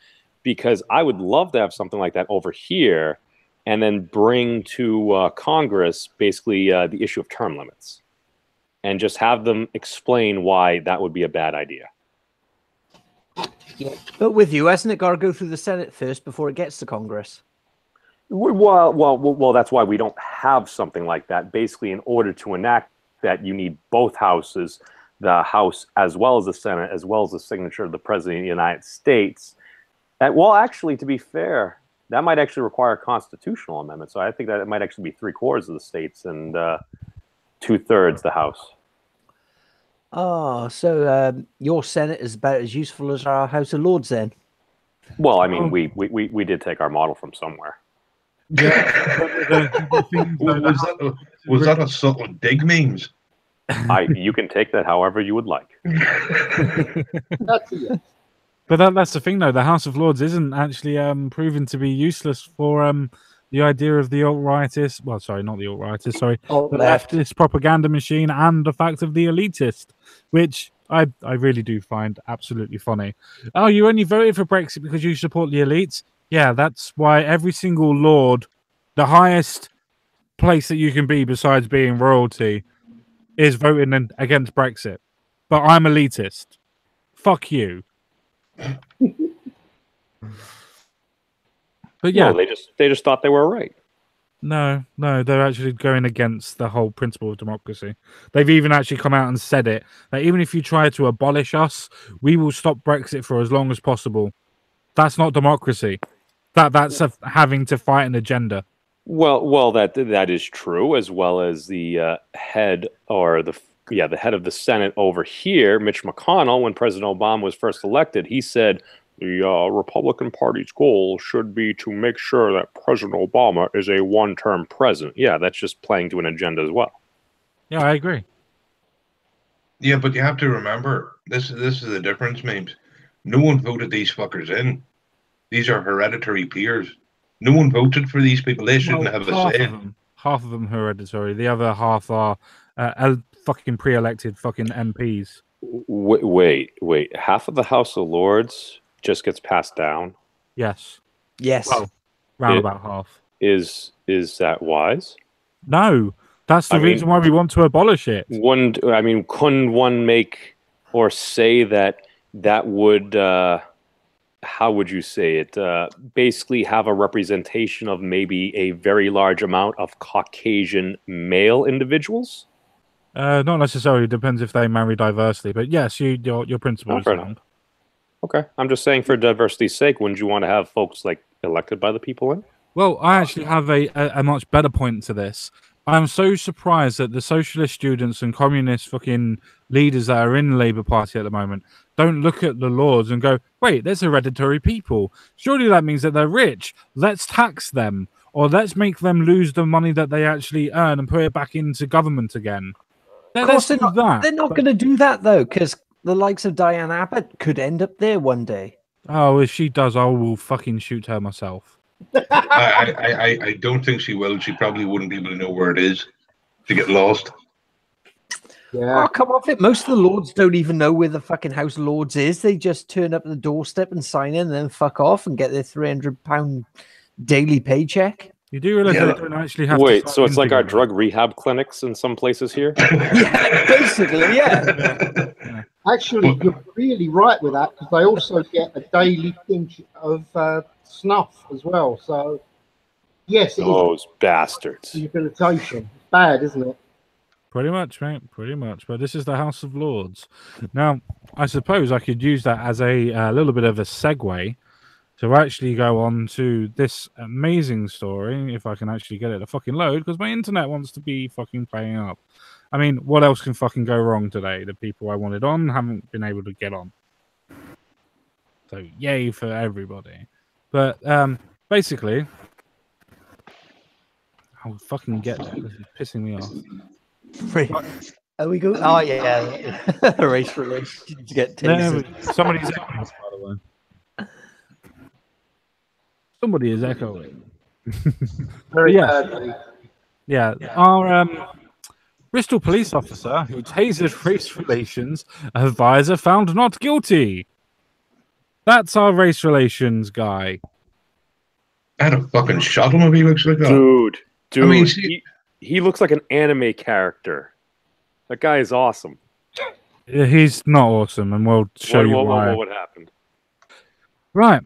Because I would love to have something like that over here, and then bring to Congress basically the issue of term limits, and just have them explain why that would be a bad idea. Yeah. But with you, hasn't it got to go through the Senate first before it gets to Congress? Well, that's why we don't have something like that. Basically, in order to enact that, you need both houses, the House as well as the Senate, as well as the signature of the President of the United States. Well, actually, to be fair, that might actually require a constitutional amendment. So I think that it might actually be 3/4 of the states and 2/3 the House. Oh, so your Senate is about as useful as our House of Lords then? Well, I mean, we did take our model from somewhere. Yeah. Was that a subtle dig, memes? You can take that however you would like. That's a yes. But that's the thing, though. The House of Lords isn't actually proven to be useless for the idea of the alt-rightist. Well, sorry, not the alt-rightist. Sorry, the leftist propaganda machine, and the fact of the elitist, which I really do find absolutely funny. Oh, you only voted for Brexit because you support the elites? Yeah, that's why every single lord, the highest place that you can be besides being royalty, is voting against Brexit. But I'm elitist. Fuck you. But yeah, No, they just thought they were right. no, they're actually going against the whole principle of democracy. They've even actually come out and said it, that even if you try to abolish us, we will stop Brexit for as long as possible. That's not democracy. That's having to fight an agenda. Well, that is true, as well as the head the head of the Senate over here, Mitch McConnell, when President Obama was first elected, he said the Republican Party's goal should be to make sure that President Obama is a one-term president. Yeah, that's just playing to an agenda as well. Yeah, I agree. Yeah, but you have to remember, this is the difference, memes. No one voted these fuckers in. These are hereditary peers. No one voted for these people. They shouldn't have a say. Half of them hereditary. The other half are fucking pre-elected fucking MPs. Wait. Half of the House of Lords just gets passed down? Yes. Well, round about half. Is that wise? No. That's the reason why we want to abolish it. Couldn't one make or say that would how would you say it? Basically have a representation of maybe a very large amount of Caucasian male individuals? Not necessarily. Depends if they marry diversely. But yes, your principle is sound. Okay. I'm just saying for diversity's sake, wouldn't you want to have folks like elected by the people in? Well, I actually have a much better point to this. I'm so surprised that the socialist students and communist fucking leaders that are in the Labour Party at the moment don't look at the Lords and go, wait, there's hereditary people. Surely that means that they're rich. Let's tax them. Or let's make them lose the money that they actually earn and put it back into government again. Of course, they're not going to do that, though, because the likes of Diane Abbott could end up there one day. Oh, if she does, I will fucking shoot her myself. I don't think she will. She probably wouldn't be able to know where it is. To get lost. Yeah. Oh, come off it. Most of the Lords don't even know where the fucking House of Lords is. They just turn up at the doorstep and sign in and then fuck off and get their £300 daily paycheck. You do realize they don't actually have to so it's like our drug rehab clinics in some places here? Yeah, basically, yeah. Actually, you're really right with that, because they also get a daily pinch of snuff as well. So, yes, those bastards. Rehabilitation. It's bad, isn't it? Pretty much, mate. Pretty much. But this is the House of Lords. Now, I suppose I could use that as a little bit of a segue to actually go on to this amazing story, if I can actually get it to fucking load, because my internet wants to be fucking playing up. I mean, what else can fucking go wrong today? The people I wanted on haven't been able to get on. So, yay for everybody. But basically, I'll fucking get there. This is pissing me off. Are we going? Oh yeah, race relations get tasered. Somebody's echoing, by the way. Somebody is echoing. Very Yeah. badly. Yeah, our Bristol police officer who tasered race relations advisor found not guilty. That's our race relations guy. I had a fucking shot him if he looks like that. Dude, I mean, see- he looks like an anime character. That guy is awesome. He's not awesome, and we'll show you why. What happened? Right.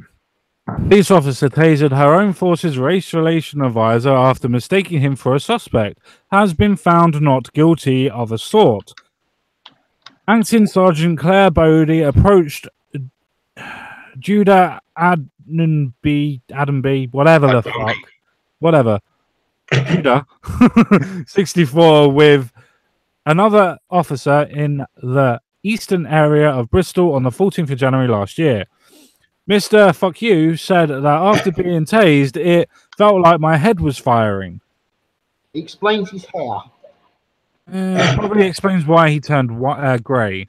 Police officer tasered her own force's race relation advisor after mistaking him for a suspect. Has been found not guilty of assault. Acting Sergeant Claire Bodie approached Judah Adamby, whatever the fuck. Whatever. Judah, 64, with another officer in the eastern area of Bristol on the 14th of January last year. Mr. Fuck You said that after being tased, it felt like my head was firing. He explains his hair. Probably explains why he turned grey.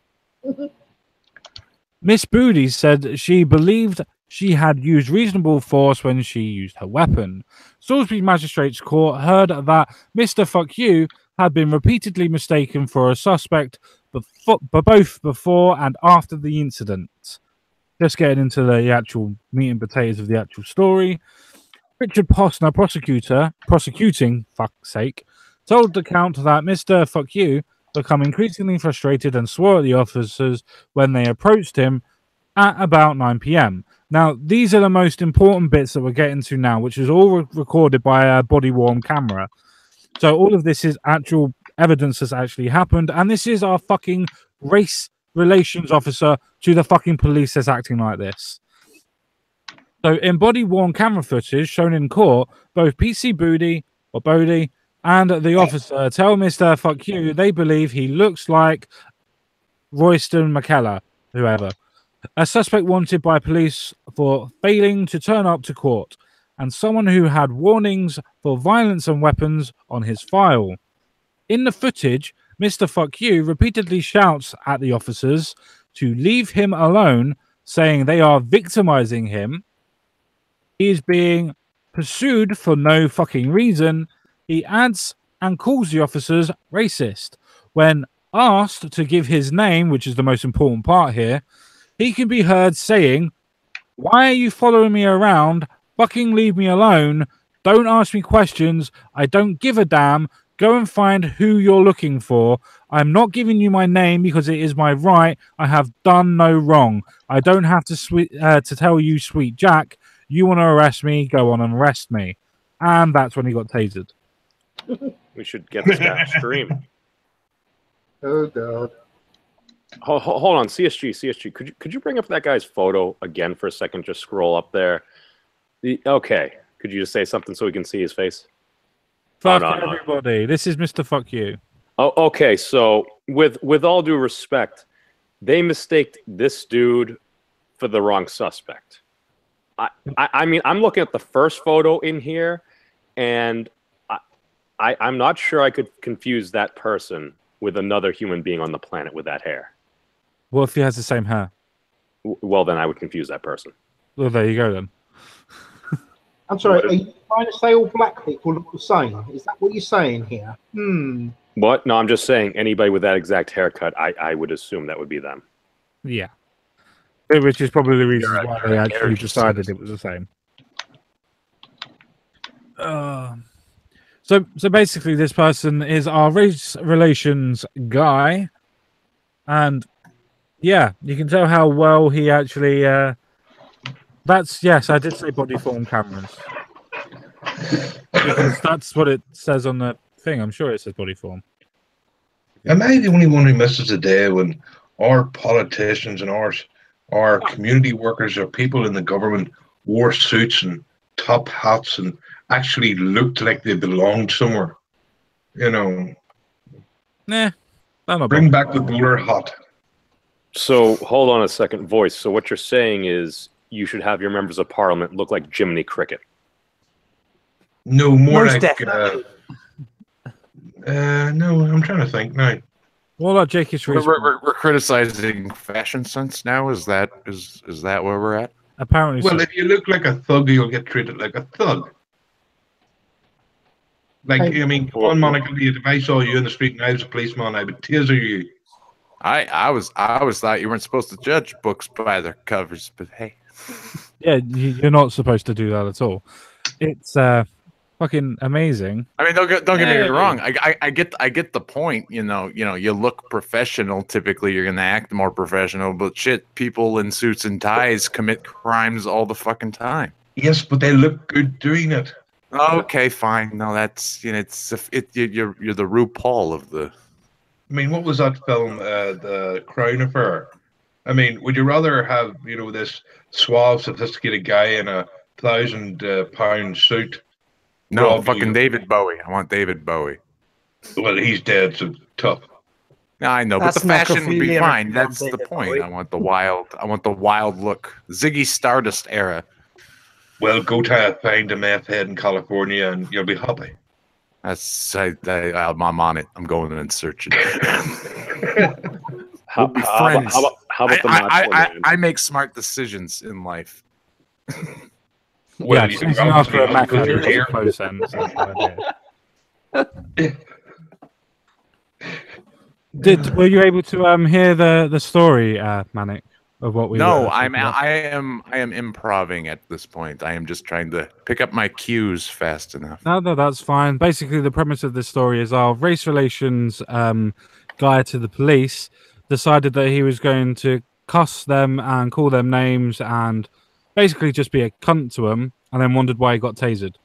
Miss Booty said she believed she had used reasonable force when she used her weapon. Salisbury Magistrates Court heard that Mr. Fuck You had been repeatedly mistaken for a suspect, but both before and after the incident. Just getting into the actual meat and potatoes of the actual story. Richard Posner, prosecuting, fuck's sake, told the count that Mr. Fuck You became increasingly frustrated and swore at the officers when they approached him at about 9 p.m. Now, these are the most important bits that we're getting to now, which is all recorded by a body-worn camera. So all of this is actual evidence that's actually happened, and this is our fucking race relations officer to the fucking police that's acting like this. So in body-worn camera footage shown in court, both PC Bodie and the officer tell Mr. Fuck You they believe he looks like Royston McKellar, whoever, a suspect wanted by police for failing to turn up to court, and someone who had warnings for violence and weapons on his file. In the footage, Mr. Fuck You repeatedly shouts at the officers to leave him alone, saying they are victimizing him. He is being pursued for no fucking reason. He adds and calls the officers racist. When asked to give his name, which is the most important part here, he can be heard saying, "Why are you following me around? Fucking leave me alone. Don't ask me questions. I don't give a damn. Go and find who you're looking for. I'm not giving you my name because it is my right. I have done no wrong. I don't have to tell you, sweet Jack. You want to arrest me? Go on and arrest me." And that's when he got tasered. We should get this guy on stream. Oh god. Hold on, CSG. Could you bring up that guy's photo again for a second? Just scroll up there. Okay. Could you just say something so we can see his face? Fuck everybody. This is Mr. Fuck You. Oh, okay. So, with all due respect, they mistaked this dude for the wrong suspect. I mean, I'm looking at the first photo in here, and I'm not sure I could confuse that person with another human being on the planet with that hair. What if he has the same hair? Well, then I would confuse that person. Well, there you go then. I'm sorry, are you trying to say all black people look the same? Is that what you're saying here? What? No, I'm just saying anybody with that exact haircut, I would assume that would be them. Yeah. Which is probably the reason why they actually decided it was the same. So basically, this person is our race relations guy, and yeah, you can tell how well he actually. Yes, I did say body form cameras because that's what it says on the thing. I'm sure it says body form. Am I the only one who misses a day when our politicians and our community workers or people in the government wore suits and top hats and actually looked like they belonged somewhere? You know. Nah. Bring back the bowler hat. So hold on a second, voice. So what you're saying is you should have your members of parliament look like Jiminy Cricket. No, more Most like. definitely. No, I'm trying to think now. What about J.K. We're criticizing fashion sense now. Is that where we're at? Apparently, Well, so. if you look like a thug, you'll get treated like a thug. Like, I mean, come on, Monica, if I saw you in the street and I was a policeman, I would taser you. I always thought you weren't supposed to judge books by their covers, but hey. Yeah, you're not supposed to do that at all. It's fucking amazing. I mean, don't get me wrong. I get the point. You know, you look professional. Typically, you're gonna act more professional. But shit, people in suits and ties commit crimes all the fucking time. Yes, but they look good doing it. Okay, fine. No, that's you're the RuPaul of the. I mean, what was that film, The Crown Affair? I mean, would you rather have, this suave, sophisticated guy in a £1,000 suit? No, rob fucking you? David Bowie. I want David Bowie. Well, he's dead, so tough. No, I know, That's but the fashion would be necrophilia fine. from That's the David point. Bowie. I want the wild look. Ziggy Stardust era. Well, go to a find a meth head in California and you'll be happy. I'm on it. I'm going and searching. How about the I make smart decisions in life. Well, yeah, you can chasing after a Mac obviously makes here. close sense. That's the idea. Were you able to hear the story, Manic, of what we? No, were I talking about? am improving at this point. I am just trying to pick up my cues fast enough. No, that's fine. Basically, the premise of this story is our race relations guy to the police decided that he was going to cuss them and call them names and basically just be a cunt to them, and then wondered why he got tasered.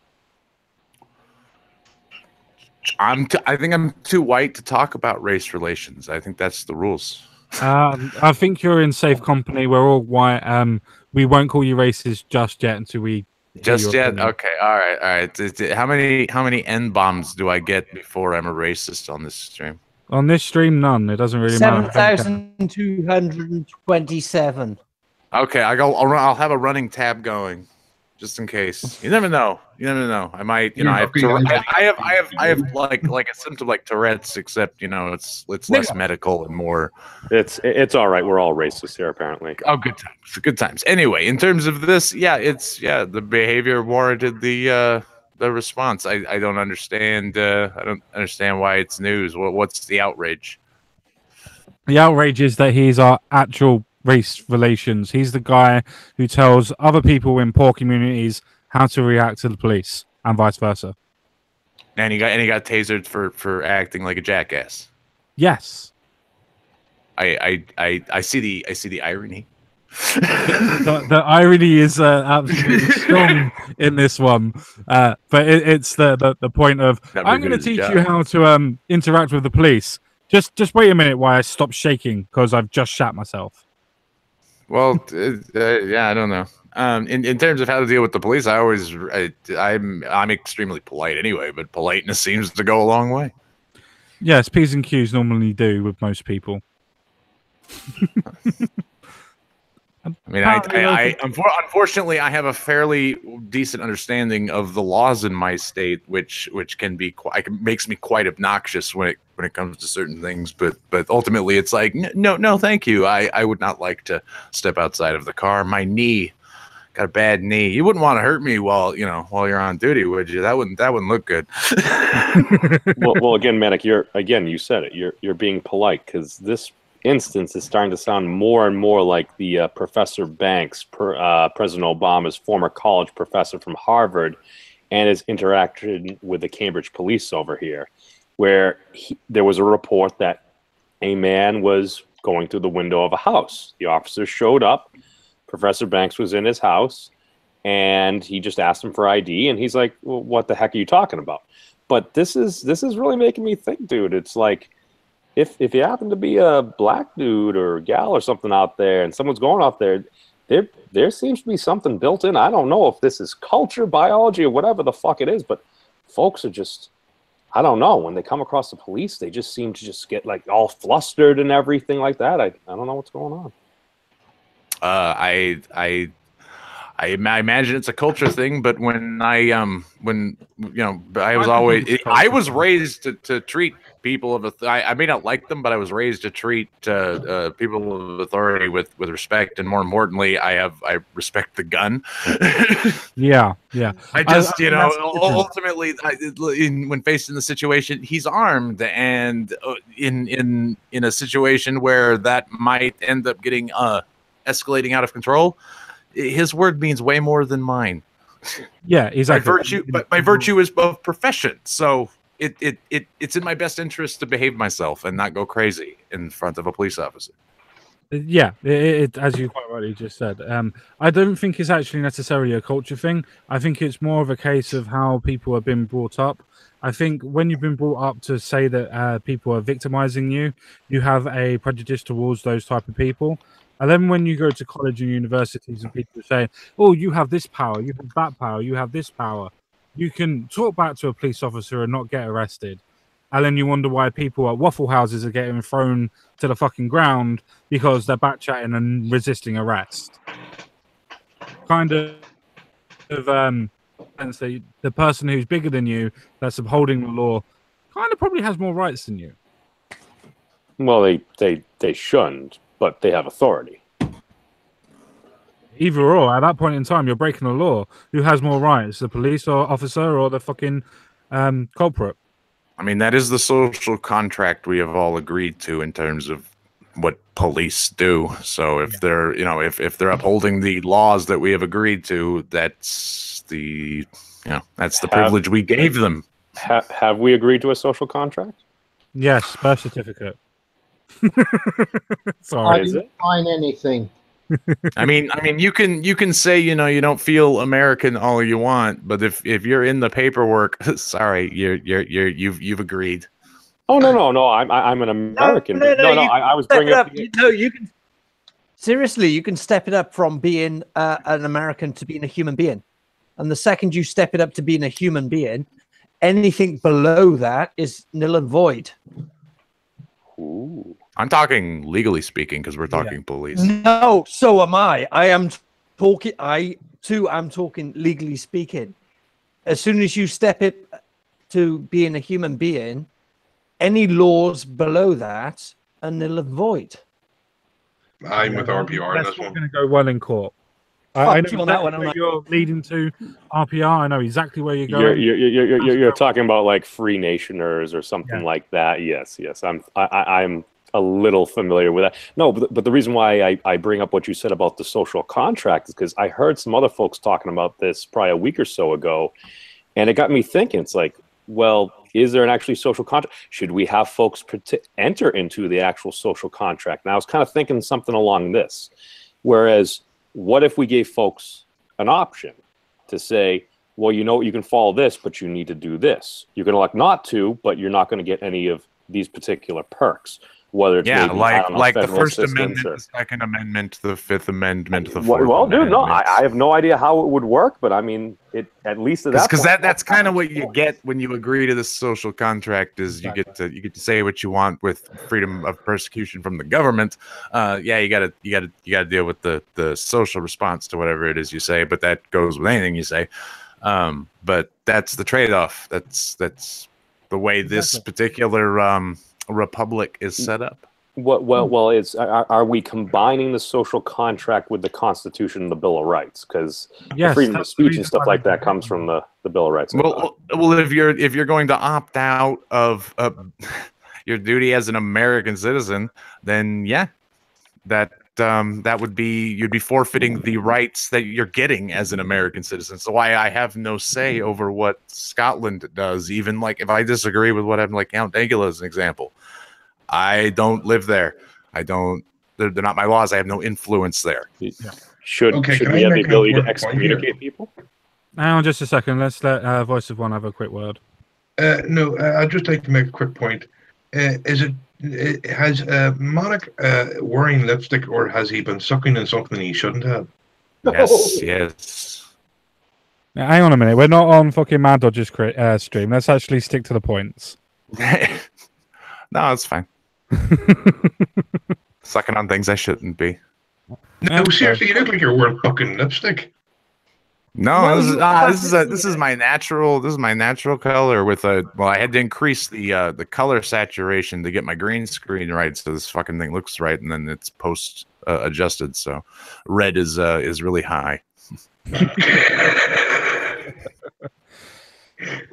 I think I'm too white to talk about race relations. I think that's the rules. I think you're in safe company. We're all white. We won't call you racist just yet until we. Just yet? Okay. All right. How many N-bombs do I get before I'm a racist on this stream? On this stream, none. It doesn't really matter. 7,227. Okay, I'll have a running tab going, just in case. You never know. I might, I have like a symptom like Tourette's, except it's less medical and more. It's all right. We're all racist here, apparently. Oh, good times. Good times. Anyway, in terms of this, the behavior warranted the response. I don't understand. I don't understand why it's news. What's the outrage? The outrage is that he's our actual race relations. He's the guy who tells other people in poor communities how to react to the police and vice versa. And he got tasered for acting like a jackass. Yes. I see the irony. The irony is absolutely strong in this one, but it's the point of I'm going to teach you how to interact with the police. Just wait a minute while I stop shaking because I've just shat myself. Well, I don't know. In terms of how to deal with the police, I'm extremely polite anyway, but politeness seems to go a long way. Yes, P's and Q's normally do with most people. I mean, unfortunately, I have a fairly decent understanding of the laws in my state, which can be makes me quite obnoxious when it comes to certain things. But ultimately, it's like no, thank you. I would not like to step outside of the car. My knee got a bad knee. You wouldn't want to hurt me while you're on duty, would you? That wouldn't look good. well, again, Manic, you said it. You're being polite because this instance is starting to sound more and more like the Professor Banks, President Obama's former college professor from Harvard, and his interaction with the Cambridge police over here, where there was a report that a man was going through the window of a house. The officers showed up. Professor Banks was in his house, and he just asked him for ID, and he's like, well, what the heck are you talking about? But this is really making me think, dude. It's like, if you happen to be a black dude or gal or something out there and someone's going out there, there seems to be something built in. I don't know if this is culture, biology, or whatever the fuck it is, but folks are just, I don't know. When they come across the police, they just seem to just get like all flustered and everything like that. I don't know what's going on. I imagine it's a culture thing, but when I was raised to treat people of I may not like them, but I was raised to treat people of authority with respect, and more importantly, I respect the gun. Yeah. I just ultimately, when faced in the situation, he's armed, and in a situation where that might end up getting escalating out of control, his word means way more than mine. Yeah, exactly. By virtue is of profession. So it's in my best interest to behave myself and not go crazy in front of a police officer. Yeah, it as you quite rightly just said. I don't think it's actually necessarily a culture thing. I think it's more of a case of how people have been brought up. I think when you've been brought up to say that people are victimizing you, you have a prejudice towards those type of people. And then when you go to college and universities and people say, oh, you have this power, you have that power, you have this power, you can talk back to a police officer and not get arrested. And then you wonder why people at Waffle Houses are getting thrown to the fucking ground because they're backchatting and resisting arrest. Kind of and so the person who's bigger than you, that's upholding the law, kind of probably has more rights than you. Well, they shouldn't, but they have authority. Either or, at that point in time, you're breaking the law. Who has more rights, the police or officer or the fucking culprit? I mean, that is the social contract we have all agreed to in terms of what police do. So if they're, if they're upholding the laws that we have agreed to, that's the privilege we gave them. Have we agreed to a social contract? Yes, birth certificate. Sorry, I didn't sign anything. I mean, you can say, you don't feel American all you want, but if you're in the paperwork, sorry, you've agreed. Oh no, I'm an American. No, I was bringing up. You can seriously, you can step it up from being an American to being a human being, and the second you step it up to being a human being, anything below that is null and void. Ooh. I'm talking legally speaking because we're talking police. No, so am I. I'm talking legally speaking. As soon as you step it to being a human being, any laws below that are null and void. I'm with RPR. That's not going to go well in court. I know exactly where you're leading to RPR. I know exactly where you're going. You're talking about like free nationers or something like that. Yes. I'm a little familiar with that. No, but the reason why I bring up what you said about the social contract is because I heard some other folks talking about this probably a week or so ago, and it got me thinking. It's like, well, is there an actually social contract? Should we have folks enter into the actual social contract? And I was kind of thinking something along this. Whereas, what if we gave folks an option to say, well, you can follow this, but you need to do this. You can elect not to, but you're not going to get any of these particular perks. Whether it's like the First Amendment, the Second Amendment, the Fifth Amendment, the Fourth Amendment. Well, dude, no, I have no idea how it would work, but I mean, at least at that point, because that's kind of what you get when you agree to the social contract is you get to say what you want with freedom of persecution from the government. You gotta deal with the social response to whatever it is you say, but that goes with anything you say. But that's the trade-off. That's the way this particular republic is set up. Well, it's are we combining the social contract with the Constitution and the Bill of Rights? Because freedom of speech and stuff like that comes from the Bill of Rights. Well, if you're going to opt out of your duty as an American citizen, then that would be, you'd be forfeiting the rights that you're getting as an American citizen. So why I have no say over what Scotland does, even like if I disagree with what happened, like Count Dankula as an example. I don't live there. They're not my laws. I have no influence there. Should we have the ability to excommunicate people? Hang on just a second. Let's let Voice of One have a quick word. No, I'd just like to make a quick point. Has Manic wearing lipstick, or has he been sucking in something he shouldn't have? Yes. Now, hang on a minute. We're not on fucking Mad Dodgers stream. Let's actually stick to the points. No, it's fine. Sucking on things I shouldn't be. No, seriously, you look like you're wearing fucking lipstick. No, this is my natural color with I had to increase the color saturation to get my green screen right, so this fucking thing looks right, and then it's post adjusted, so red is really high.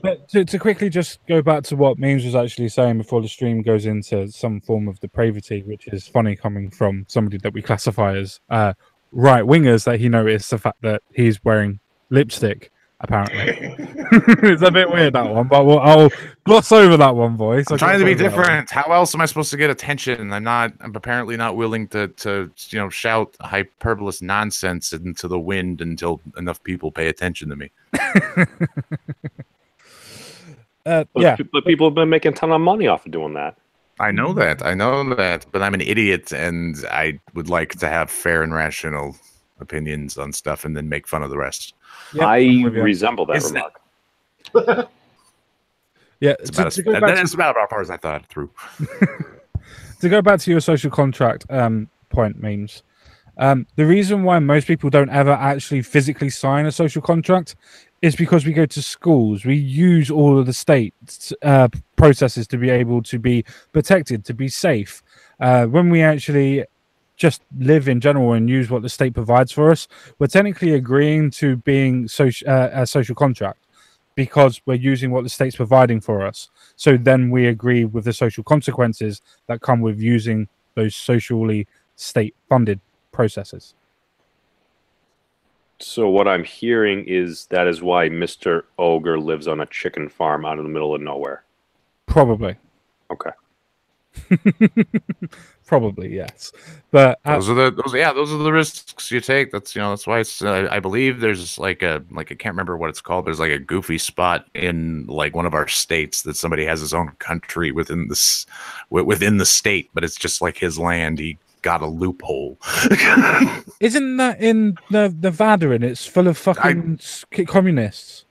But to quickly just go back to what Memes was actually saying before the stream goes into some form of depravity, which is funny coming from somebody that we classify as right wingers, that he noticed the fact that he's wearing lipstick. Apparently, it's a bit weird, that one, but I'll gloss over that one, boys. I'm trying to be different. How else am I supposed to get attention? I'm apparently not willing to shout hyperbolous nonsense into the wind until enough people pay attention to me. But people have been making a ton of money off of doing that. I know that, but I'm an idiot, and I would like to have fair and rational opinions on stuff and then make fun of the rest. Yep, I resemble that remark. Yeah, that's about as far as I thought it through. To go back to your social contract point, Memes, the reason why most people don't ever actually physically sign a social contract is because we go to schools. We use all of the state processes to be able to be protected, to be safe. When we actually just live in general and use what the state provides for us, we're technically agreeing to being a social contract because we're using what the state's providing for us. So then we agree with the social consequences that come with using those socially state-funded processes. So what I'm hearing is that is why Mr. Ogre lives on a chicken farm out in the middle of nowhere. Probably. Okay. Probably, yes. But those are the risks you take. That's why it's I believe there's I can't remember what it's called. There's like a goofy spot in like one of our states that somebody has his own country within the state, but it's just like his land. He got a loophole. Isn't that in Nevada? And it's full of fucking communists.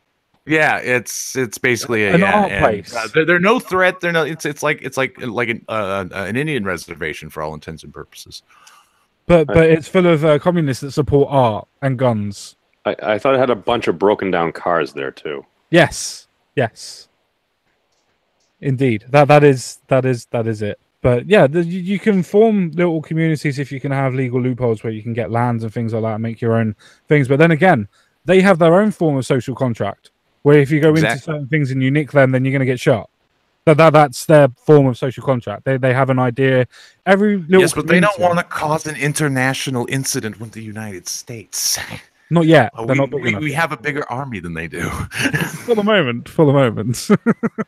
Yeah, it's basically an art place. They're no threat. They're no. It's like an Indian reservation for all intents and purposes. But it's full of communists that support art and guns. I thought it had a bunch of broken down cars there too. Yes. Indeed, that is it. But yeah, you can form little communities if you can have legal loopholes where you can get lands and things like that and make your own things. But then again, they have their own form of social contract. Where if you go into certain things and you nick them, then you're going to get shot. That's their form of social contract. They have an idea. Yes, but they don't want to cause an international incident with the United States. Not yet. We have a bigger army than they do. For the moment.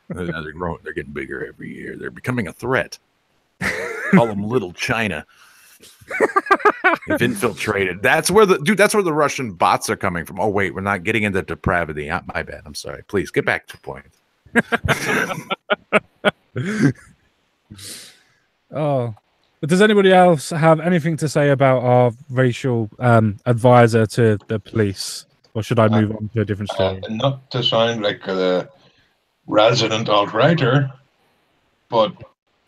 They're getting bigger every year. They're becoming a threat. Call them Little China. They've infiltrated. That's where the Russian bots are coming from. Oh wait, we're not getting into depravity. My bad. I'm sorry. Please get back to the point. Oh, but does anybody else have anything to say about our racial advisor to the police, or should I move on to a different story? Not to sound like a resident alt-righter, but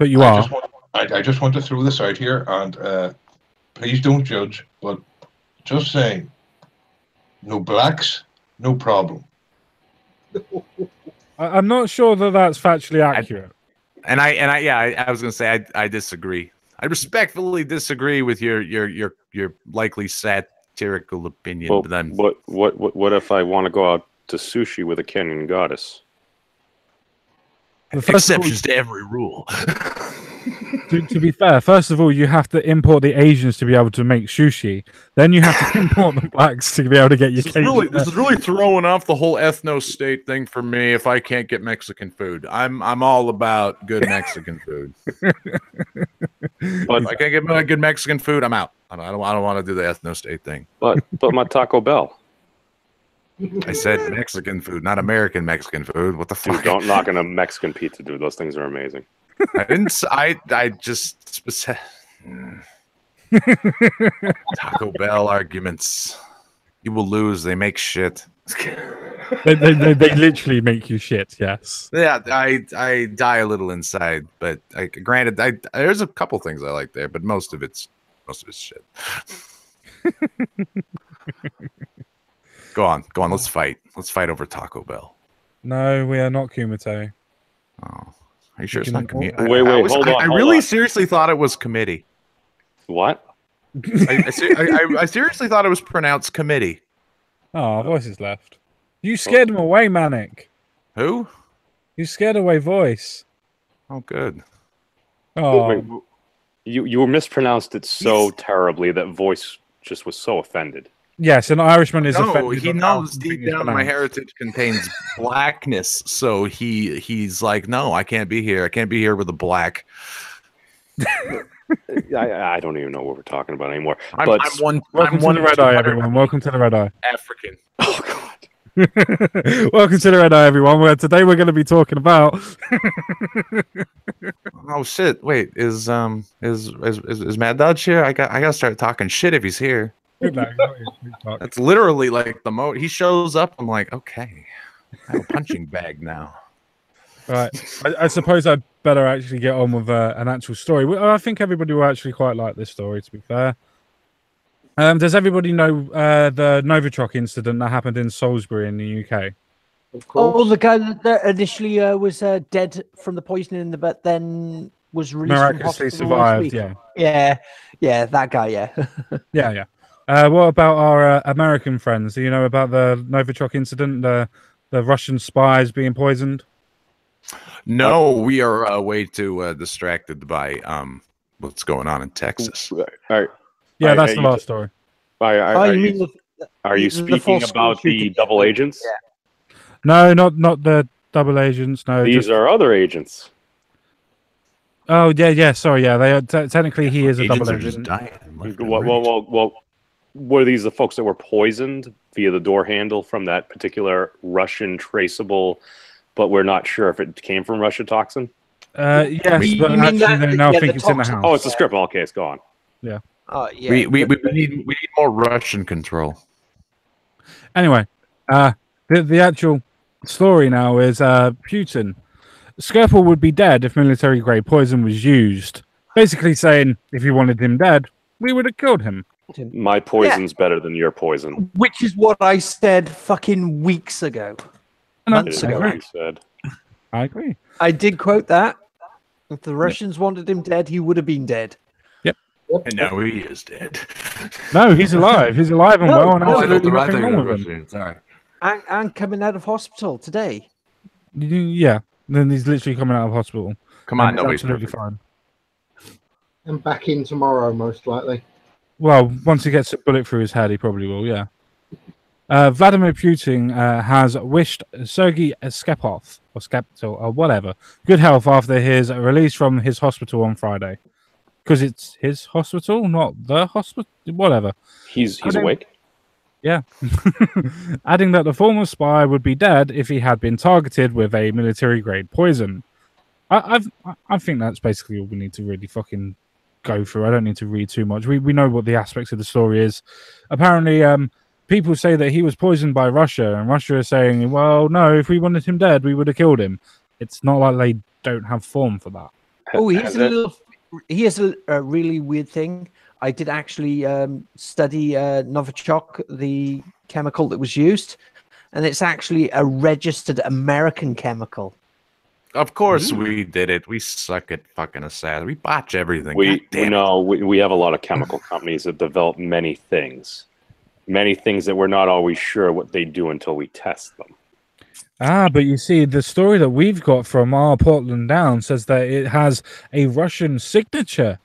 you are. I just want to throw this out here, and please don't judge, but just saying, no blacks, no problem. I'm not sure that that's factually accurate. I was going to say I disagree. I respectfully disagree with your likely satirical opinion. Well, but then what if I want to go out to sushi with a Kenyan goddess? Exceptions to every rule. To be fair, first of all, you have to import the Asians to be able to make sushi. Then you have to import the blacks to be able to get your cake. This is really throwing off the whole ethno-state thing for me. If I can't get Mexican food, I'm all about good Mexican food. But if I can't get good Mexican food, I'm out. I don't want to do the ethno-state thing. But my Taco Bell. I said Mexican food, not American Mexican food. What the fuck? Dude, don't knock on a Mexican pizza, dude. Those things are amazing. I just Taco Bell arguments. You will lose. They make shit. they literally make you shit. Yes. Yeah, I die a little inside, but granted, there's a couple things I like there, but most of it's shit. Go on. Let's fight. Let's fight over Taco Bell. No, we are not Kumite. Oh, are you sure it's not committee? Wait, hold on. I really seriously thought it was committee. What? I seriously thought it was pronounced committee. Oh, Voice is left. You scared him away, Manic. Who? You scared away Voice. Oh, good. Oh, Wait, you mispronounced it so terribly that Voice just was so offended. yes, an Irishman is No, offended. he on how knows something deep is down my pronounced. heritage contains blackness, so he's like, no, I can't be here. I can't be here with a black. I don't even know what we're talking about anymore. I'm Welcome I'm to one the Red Eye, everyone. Welcome to the Red Eye. African. Oh God. Welcome to the Red Eye, everyone. Where today we're going to be talking about. Oh shit! Wait, is Mad Dodge here? I gotta start talking shit if he's here. That's literally like the he shows up. I'm like, okay, I have a punching bag now. Right. I suppose I'd better actually get on with an actual story. I think everybody will actually quite like this story, to be fair. Does everybody know the Novichok incident that happened in Salisbury in the UK? Of course. Oh, the guy that initially was dead from the poisoning, but then was released from Miraculously hospital last week. survived, yeah. Yeah, that guy, yeah. Yeah. What about our American friends? Do you know about the Novichok incident, the Russian spies being poisoned? No, we are way too distracted by what's going on in Texas. All right. Yeah, that's the last story. Are you mean you the speaking false about school the shooting? double agents? Yeah. No, not the double agents. No, These are other agents. Oh yeah. Sorry, yeah. They are technically he is a Agents double are just agent. dying left and right. Well, were these the folks that were poisoned via the door handle from that particular Russian traceable, but we're not sure if it came from Russia toxin? Yes, You but mean actually that- they now yeah, think the it's in the toxin- house. Oh, it's a Skripal case. Go on. Yeah. Yeah. We need more Russian control. Anyway, the actual story now is Putin. Skripal would be dead if military-grade poison was used. Basically saying, if you wanted him dead, we would have killed him. My poison's better than your poison. Which is what I said fucking weeks ago. No, It Months is ago. what you said. I agree. I did quote that. If the Russians wanted him dead, he would have been dead. And now he is dead. No, he's alive. He's alive and well, and no, absolutely nothing wrong with him. Sorry. And coming out of hospital today. Yeah, then he's literally coming out of hospital. Come on, and he's nobody's absolutely perfect. fine. And back in tomorrow, most likely. Well, once he gets a bullet through his head, he probably will, yeah. Vladimir Putin has wished Sergei Skepov, or Skeptil, or whatever, good health after his release from his hospital on Friday. Because it's his hospital, not the hospital, whatever. He's awake. Yeah. Adding that the former spy would be dead if he had been targeted with a military-grade poison. I think that's basically all we need to really fucking go through. I don't need to read too much. We know what the aspects of the story is. Apparently, people say that he was poisoned by Russia, and Russia is saying, well, no, if we wanted him dead, we would have killed him. It's not like they don't have form for that. Oh, here's a really weird thing. I did actually study Novichok, the chemical that was used, and it's actually a registered American chemical. Of course we did it. We suck at fucking assassin. We botch everything. We God damn it. know we have a lot of chemical companies that develop many things that we're not always sure what they do until we test them. But you see, the story that we've got from our Portland Down says that it has a Russian signature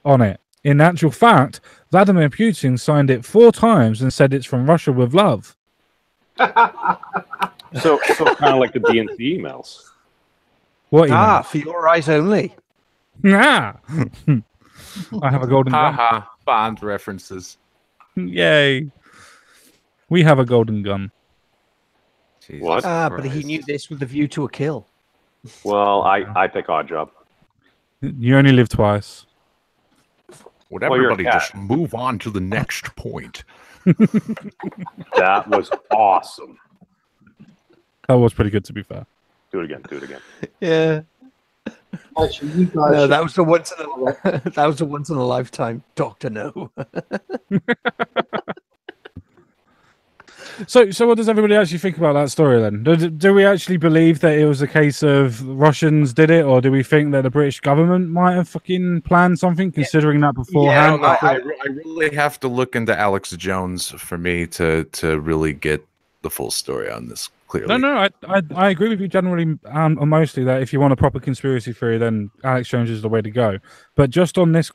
on it. In actual fact, Vladimir Putin signed it 4 times and said it's from Russia with love. So kind of like the DNC emails. What? Ah, for your eyes only. Ah! I have a golden gun. Haha, Bond references. Yay. We have a golden gun. Jesus What? But he Christ. knew this with a view to a kill. Well, I pick odd job. You only live twice. Would Well, you're a everybody cat. just move on to the next point? That was awesome. That was pretty good, to be fair. Do it again. Yeah. Actually, you guys No, should- that was the once in a lifetime. Doctor No. So what does everybody actually think about that story then? Do we actually believe that it was a case of Russians did it, or do we think that the British government might have fucking planned something, considering that beforehand? I really have to look into Alex Jones for me to really get the full story on this clearly. No, I agree with you generally, mostly that if you want a proper conspiracy theory, then Alex Jones is the way to go. But just on this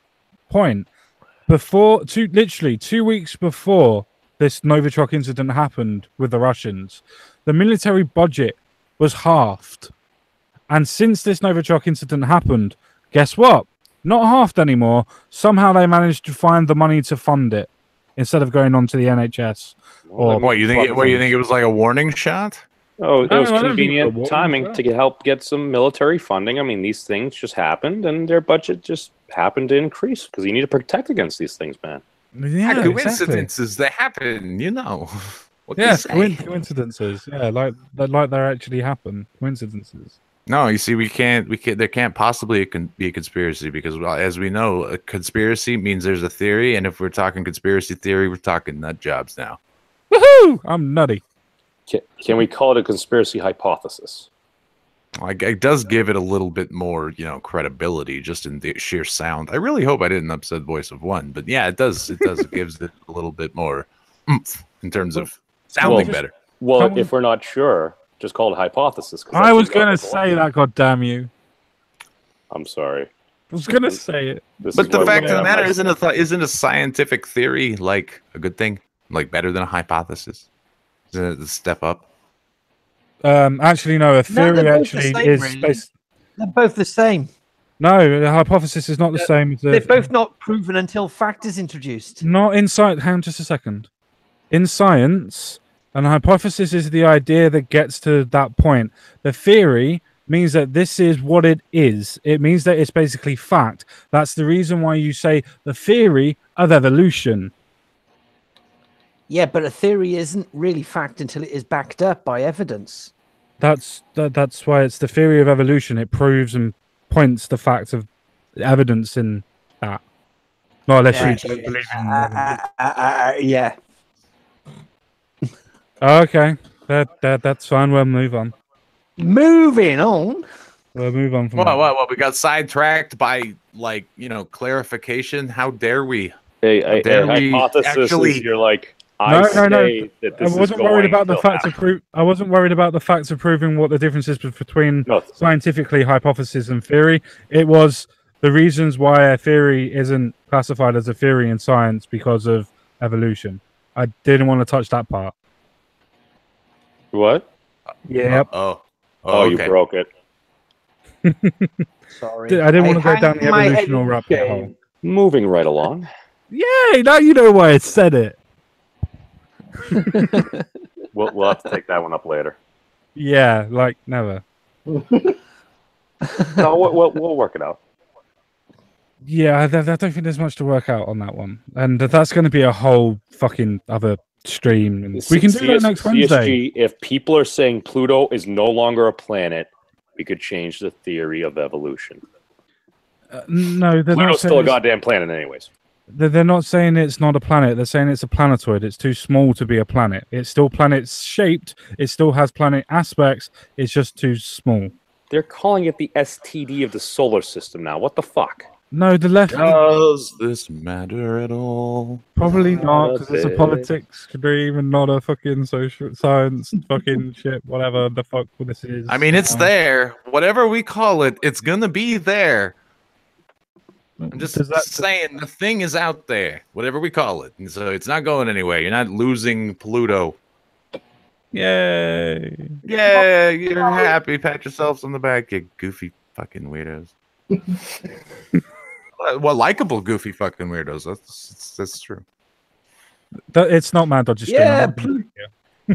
point, literally 2 weeks before this Novichok incident happened with the Russians, the military budget was halved. And since this Novichok incident happened, guess what? Not halved anymore. Somehow they managed to find the money to fund it instead of going on to the NHS. Or what you think? What you think it was like a warning shot? Oh, it was I don't convenient think timing to help get some military funding. I mean, these things just happened, and their budget just happened to increase because you need to protect against these things, man. Yeah, coincidences they happen, you know. Coincidences. Yeah, like they actually happen. Coincidences. No, you see, we can't. There can't possibly be a conspiracy because, well, as we know, a conspiracy means there's a theory, and if we're talking conspiracy theory, we're talking nut jobs now. Woohoo! I'm nutty. Can we call it a conspiracy hypothesis? Like, it does give it a little bit more, credibility just in the sheer sound. I really hope I didn't upset Voice of One, but yeah, it does. It gives it a little bit more oomph in terms of sounding better. Well, if we're not sure, just call it a hypothesis. I was going to say that, goddamn you. I'm sorry. I was going to say it. But the fact of the matter isn't a scientific theory like a good thing, like better than a hypothesis? Isn't it a step up? Actually, no. A theory They're both the same. No, the hypothesis is not the same. They're both not proven until fact is introduced. Not in science. Hang on just a second. In science, an hypothesis is the idea that gets to that point. The theory means that this is what it is. It means that it's basically fact. That's the reason why you say the theory of evolution. Yeah, but a theory isn't really fact until it is backed up by evidence. That's why it's the theory of evolution. It proves and points the facts of evidence in that. Not unless you don't believe in yeah. Okay, that's fine. We'll move on. Moving on. We'll move on from What? We got sidetracked by clarification. How dare we? A hypothesis is you're like. No. I wasn't worried about the facts of I wasn't worried about the facts of proving what the difference is between scientifically hypothesis and theory. It was the reasons why a theory isn't classified as a theory in science because of evolution. I didn't want to touch that part. What? Yep. Oh, okay. You broke it. Sorry. I didn't want to go down the evolutional rabbit hole. Moving right along. Yay! Now you know why I said it. We'll have to take that one up later. Yeah, like never. No, we'll work it out. Yeah, I don't think there's much to work out on that one, and that's going to be a whole fucking other stream. And we can do that next Wednesday. If people are saying Pluto is no longer a planet, we could change the theory of evolution. No, Pluto's still a goddamn planet, anyways. They're not saying it's not a planet. They're saying it's a planetoid. It's too small to be a planet. It's still planet shaped. It still has planet aspects. It's just too small. They're calling it the STD of the solar system now. What the fuck? No, the left. Does this matter at all? Probably not, because it's a politics stream and not a fucking social science fucking shit. Whatever the fuck this is. I mean, it's there. Whatever we call it, it's gonna be there. I'm just saying the thing is out there, whatever we call it. And so it's not going anywhere. You're not losing Pluto. Yay. Yeah, you're happy. Pat yourselves on the back, you goofy fucking weirdos. Well, likable goofy fucking weirdos. That's true. It's not Mad Dodger stream.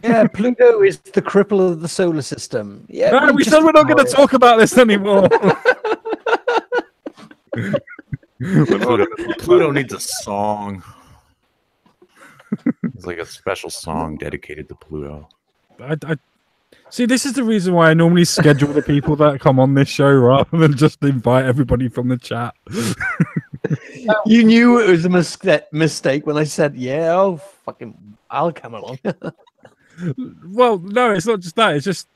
Yeah, Pluto is the cripple of the solar system. Yeah, no, we said we're not going to talk about this anymore. Pluto needs a song. It's like a special song dedicated to Pluto. I see. This is the reason why I normally schedule the people that come on this show rather than just invite everybody from the chat. You knew it was a mistake when I said, "Yeah, I'll come along." Well, no, it's not just that. It's just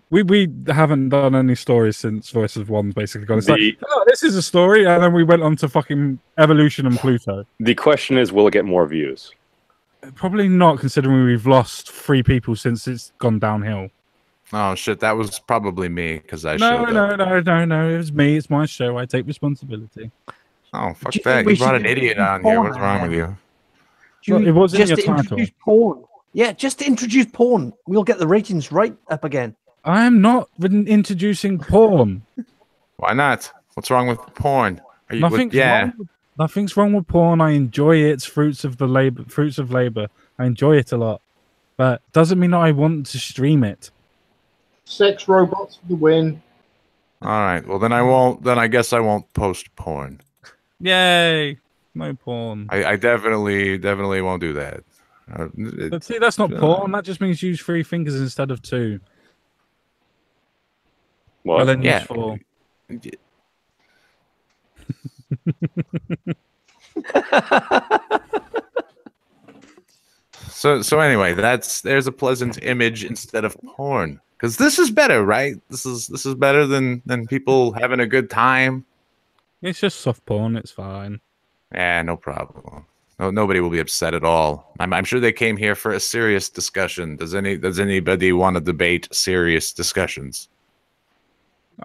we haven't done any stories since Voice of One basically gone. It's like, oh, this is a story, and then we went on to fucking Evolution and Pluto. The question is, will it get more views? Probably not, considering we've lost 3 people since it's gone downhill. Oh shit, that was probably me because I No, showed up. no. It was me. It's my show. I take responsibility. Oh fuck you that! think we You brought an should idiot do on here. porn? What's wrong with you? Well, it was in just your to title. introduce porn. Yeah, just to introduce porn. We'll get the ratings right up again. I am not introducing porn. Why not? What's wrong with porn? Are you, Nothing's wrong with porn. I enjoy its fruits of labor. I enjoy it a lot, but doesn't mean that I want to stream it. Sex robots for the win. All right. Well, then I won't. Then I guess I won't post porn. Yay! No porn. I definitely won't do that. But see, that's not porn. That just means use 3 fingers instead of 2. What? Well, then Yeah. use 4. So anyway, there's a pleasant image instead of porn. Because this is better, right? This is better than people having a good time. It's just soft porn. It's fine. Yeah, no problem. Nobody will be upset at all. I'm sure they came here for a serious discussion. Does anybody want to debate serious discussions?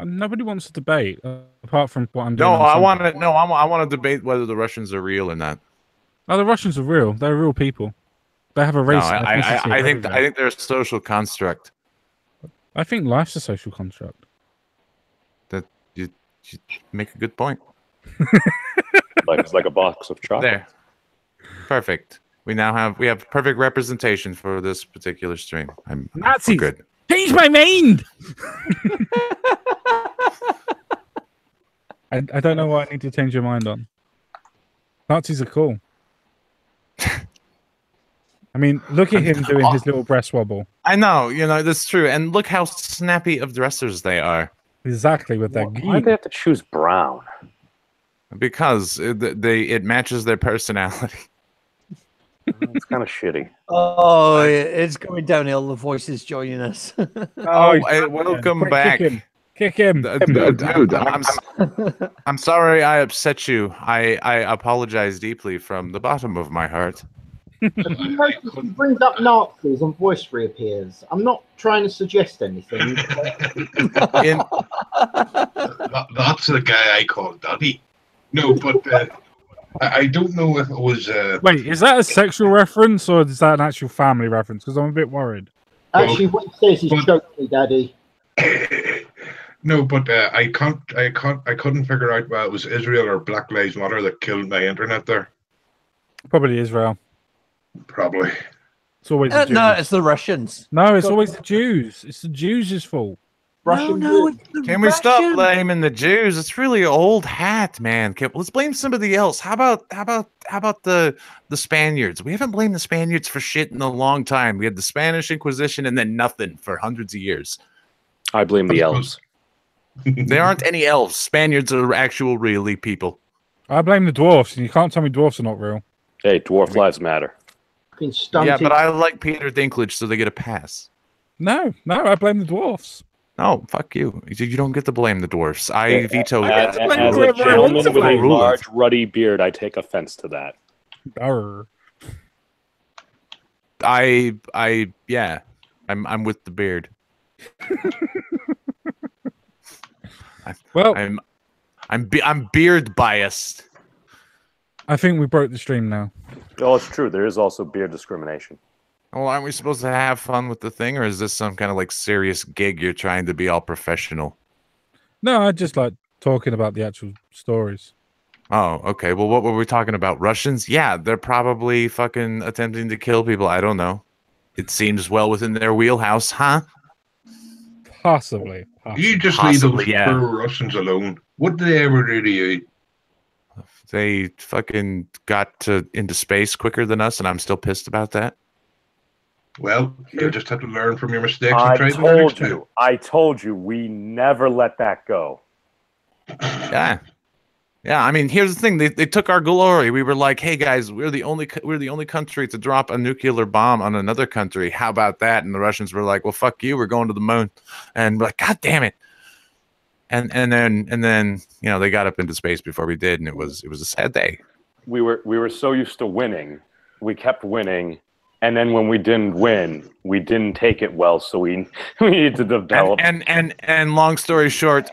Nobody wants to debate apart from what I'm doing. No, I want to debate whether the Russians are real or not. No, the Russians are real. They're real people. They have a race. No, I think they're a social construct. I think life's a social construct. That you make a good point. It's like a box of chocolate. There. Perfect. We have perfect representation for this particular stream. Nazis! Good. Change my mind! I don't know what I need to change your mind on. Nazis are cool. I mean, look at him doing his little breast wobble. I know, that's true. And look how snappy of dressers they are. Exactly, with that Why do they have to choose brown? Because it matches their personality. It's kind of shitty. Oh, it's going downhill. The voice is joining us. Welcome back. Kick him. Dude, I'm sorry I upset you. I apologize deeply from the bottom of my heart. Have you noticed he brings up Nazis and voice reappears? I'm not trying to suggest anything. That's the guy I call Daddy. No, but I don't know if it was. Wait, is that a sexual reference or is that an actual family reference? Because I'm a bit worried. Actually, what he says is choke me, Daddy. No, but I couldn't figure out whether it was Israel or Black Lives Matter that killed my internet there. Probably Israel. Probably. It's always the Jews. No, it's the Russians. No, it's always the Jews. It's the Jews' fault. Russian No, it's the Can we stop Russians. blaming the Jews? It's really old hat, man. Let's blame somebody else. How about the Spaniards? We haven't blamed the Spaniards for shit in a long time. We had the Spanish Inquisition and then nothing for hundreds of years. I blame the elves. There aren't any elves. Spaniards are actual really people. I blame the dwarfs, and you can't tell me dwarfs are not real. Hey, dwarf lives matter. fucking stunted. Yeah, but I like Peter Dinklage, so they get a pass. No, I blame the dwarfs. No, fuck you. You don't get to blame the dwarfs. I veto As it. a gentleman with a large, ruddy beard, I take offense to that. Arr. Yeah, I'm with the beard. Well, I'm beard biased. I think we broke the stream now. Oh, it's true. There is also beard discrimination. Well, aren't we supposed to have fun with the thing, or is this some kind of like serious gig you're trying to be all professional? No, I just like talking about the actual stories. Oh, okay. Well, what were we talking about? Russians? Yeah, they're probably fucking attempting to kill people. I don't know. It seems well within their wheelhouse, huh? Possibly. You just Possibly, leave those yeah. poor Russians alone. What did they ever do to you? They fucking got into space quicker than us, and I'm still pissed about that. Well, you just have to learn from your mistakes and try better next time. I told you, we never let that go. Yeah. Yeah, I mean, here's the thing: they took our glory. We were like, "Hey guys, we're the only country to drop a nuclear bomb on another country. How about that?" And the Russians were like, "Well, fuck you. We're going to the moon." And we're like, "God damn it!" And then they got up into space before we did, and it was a sad day. We were so used to winning, we kept winning. And then when we didn't win, we didn't take it well, so we needed to develop. And long story short,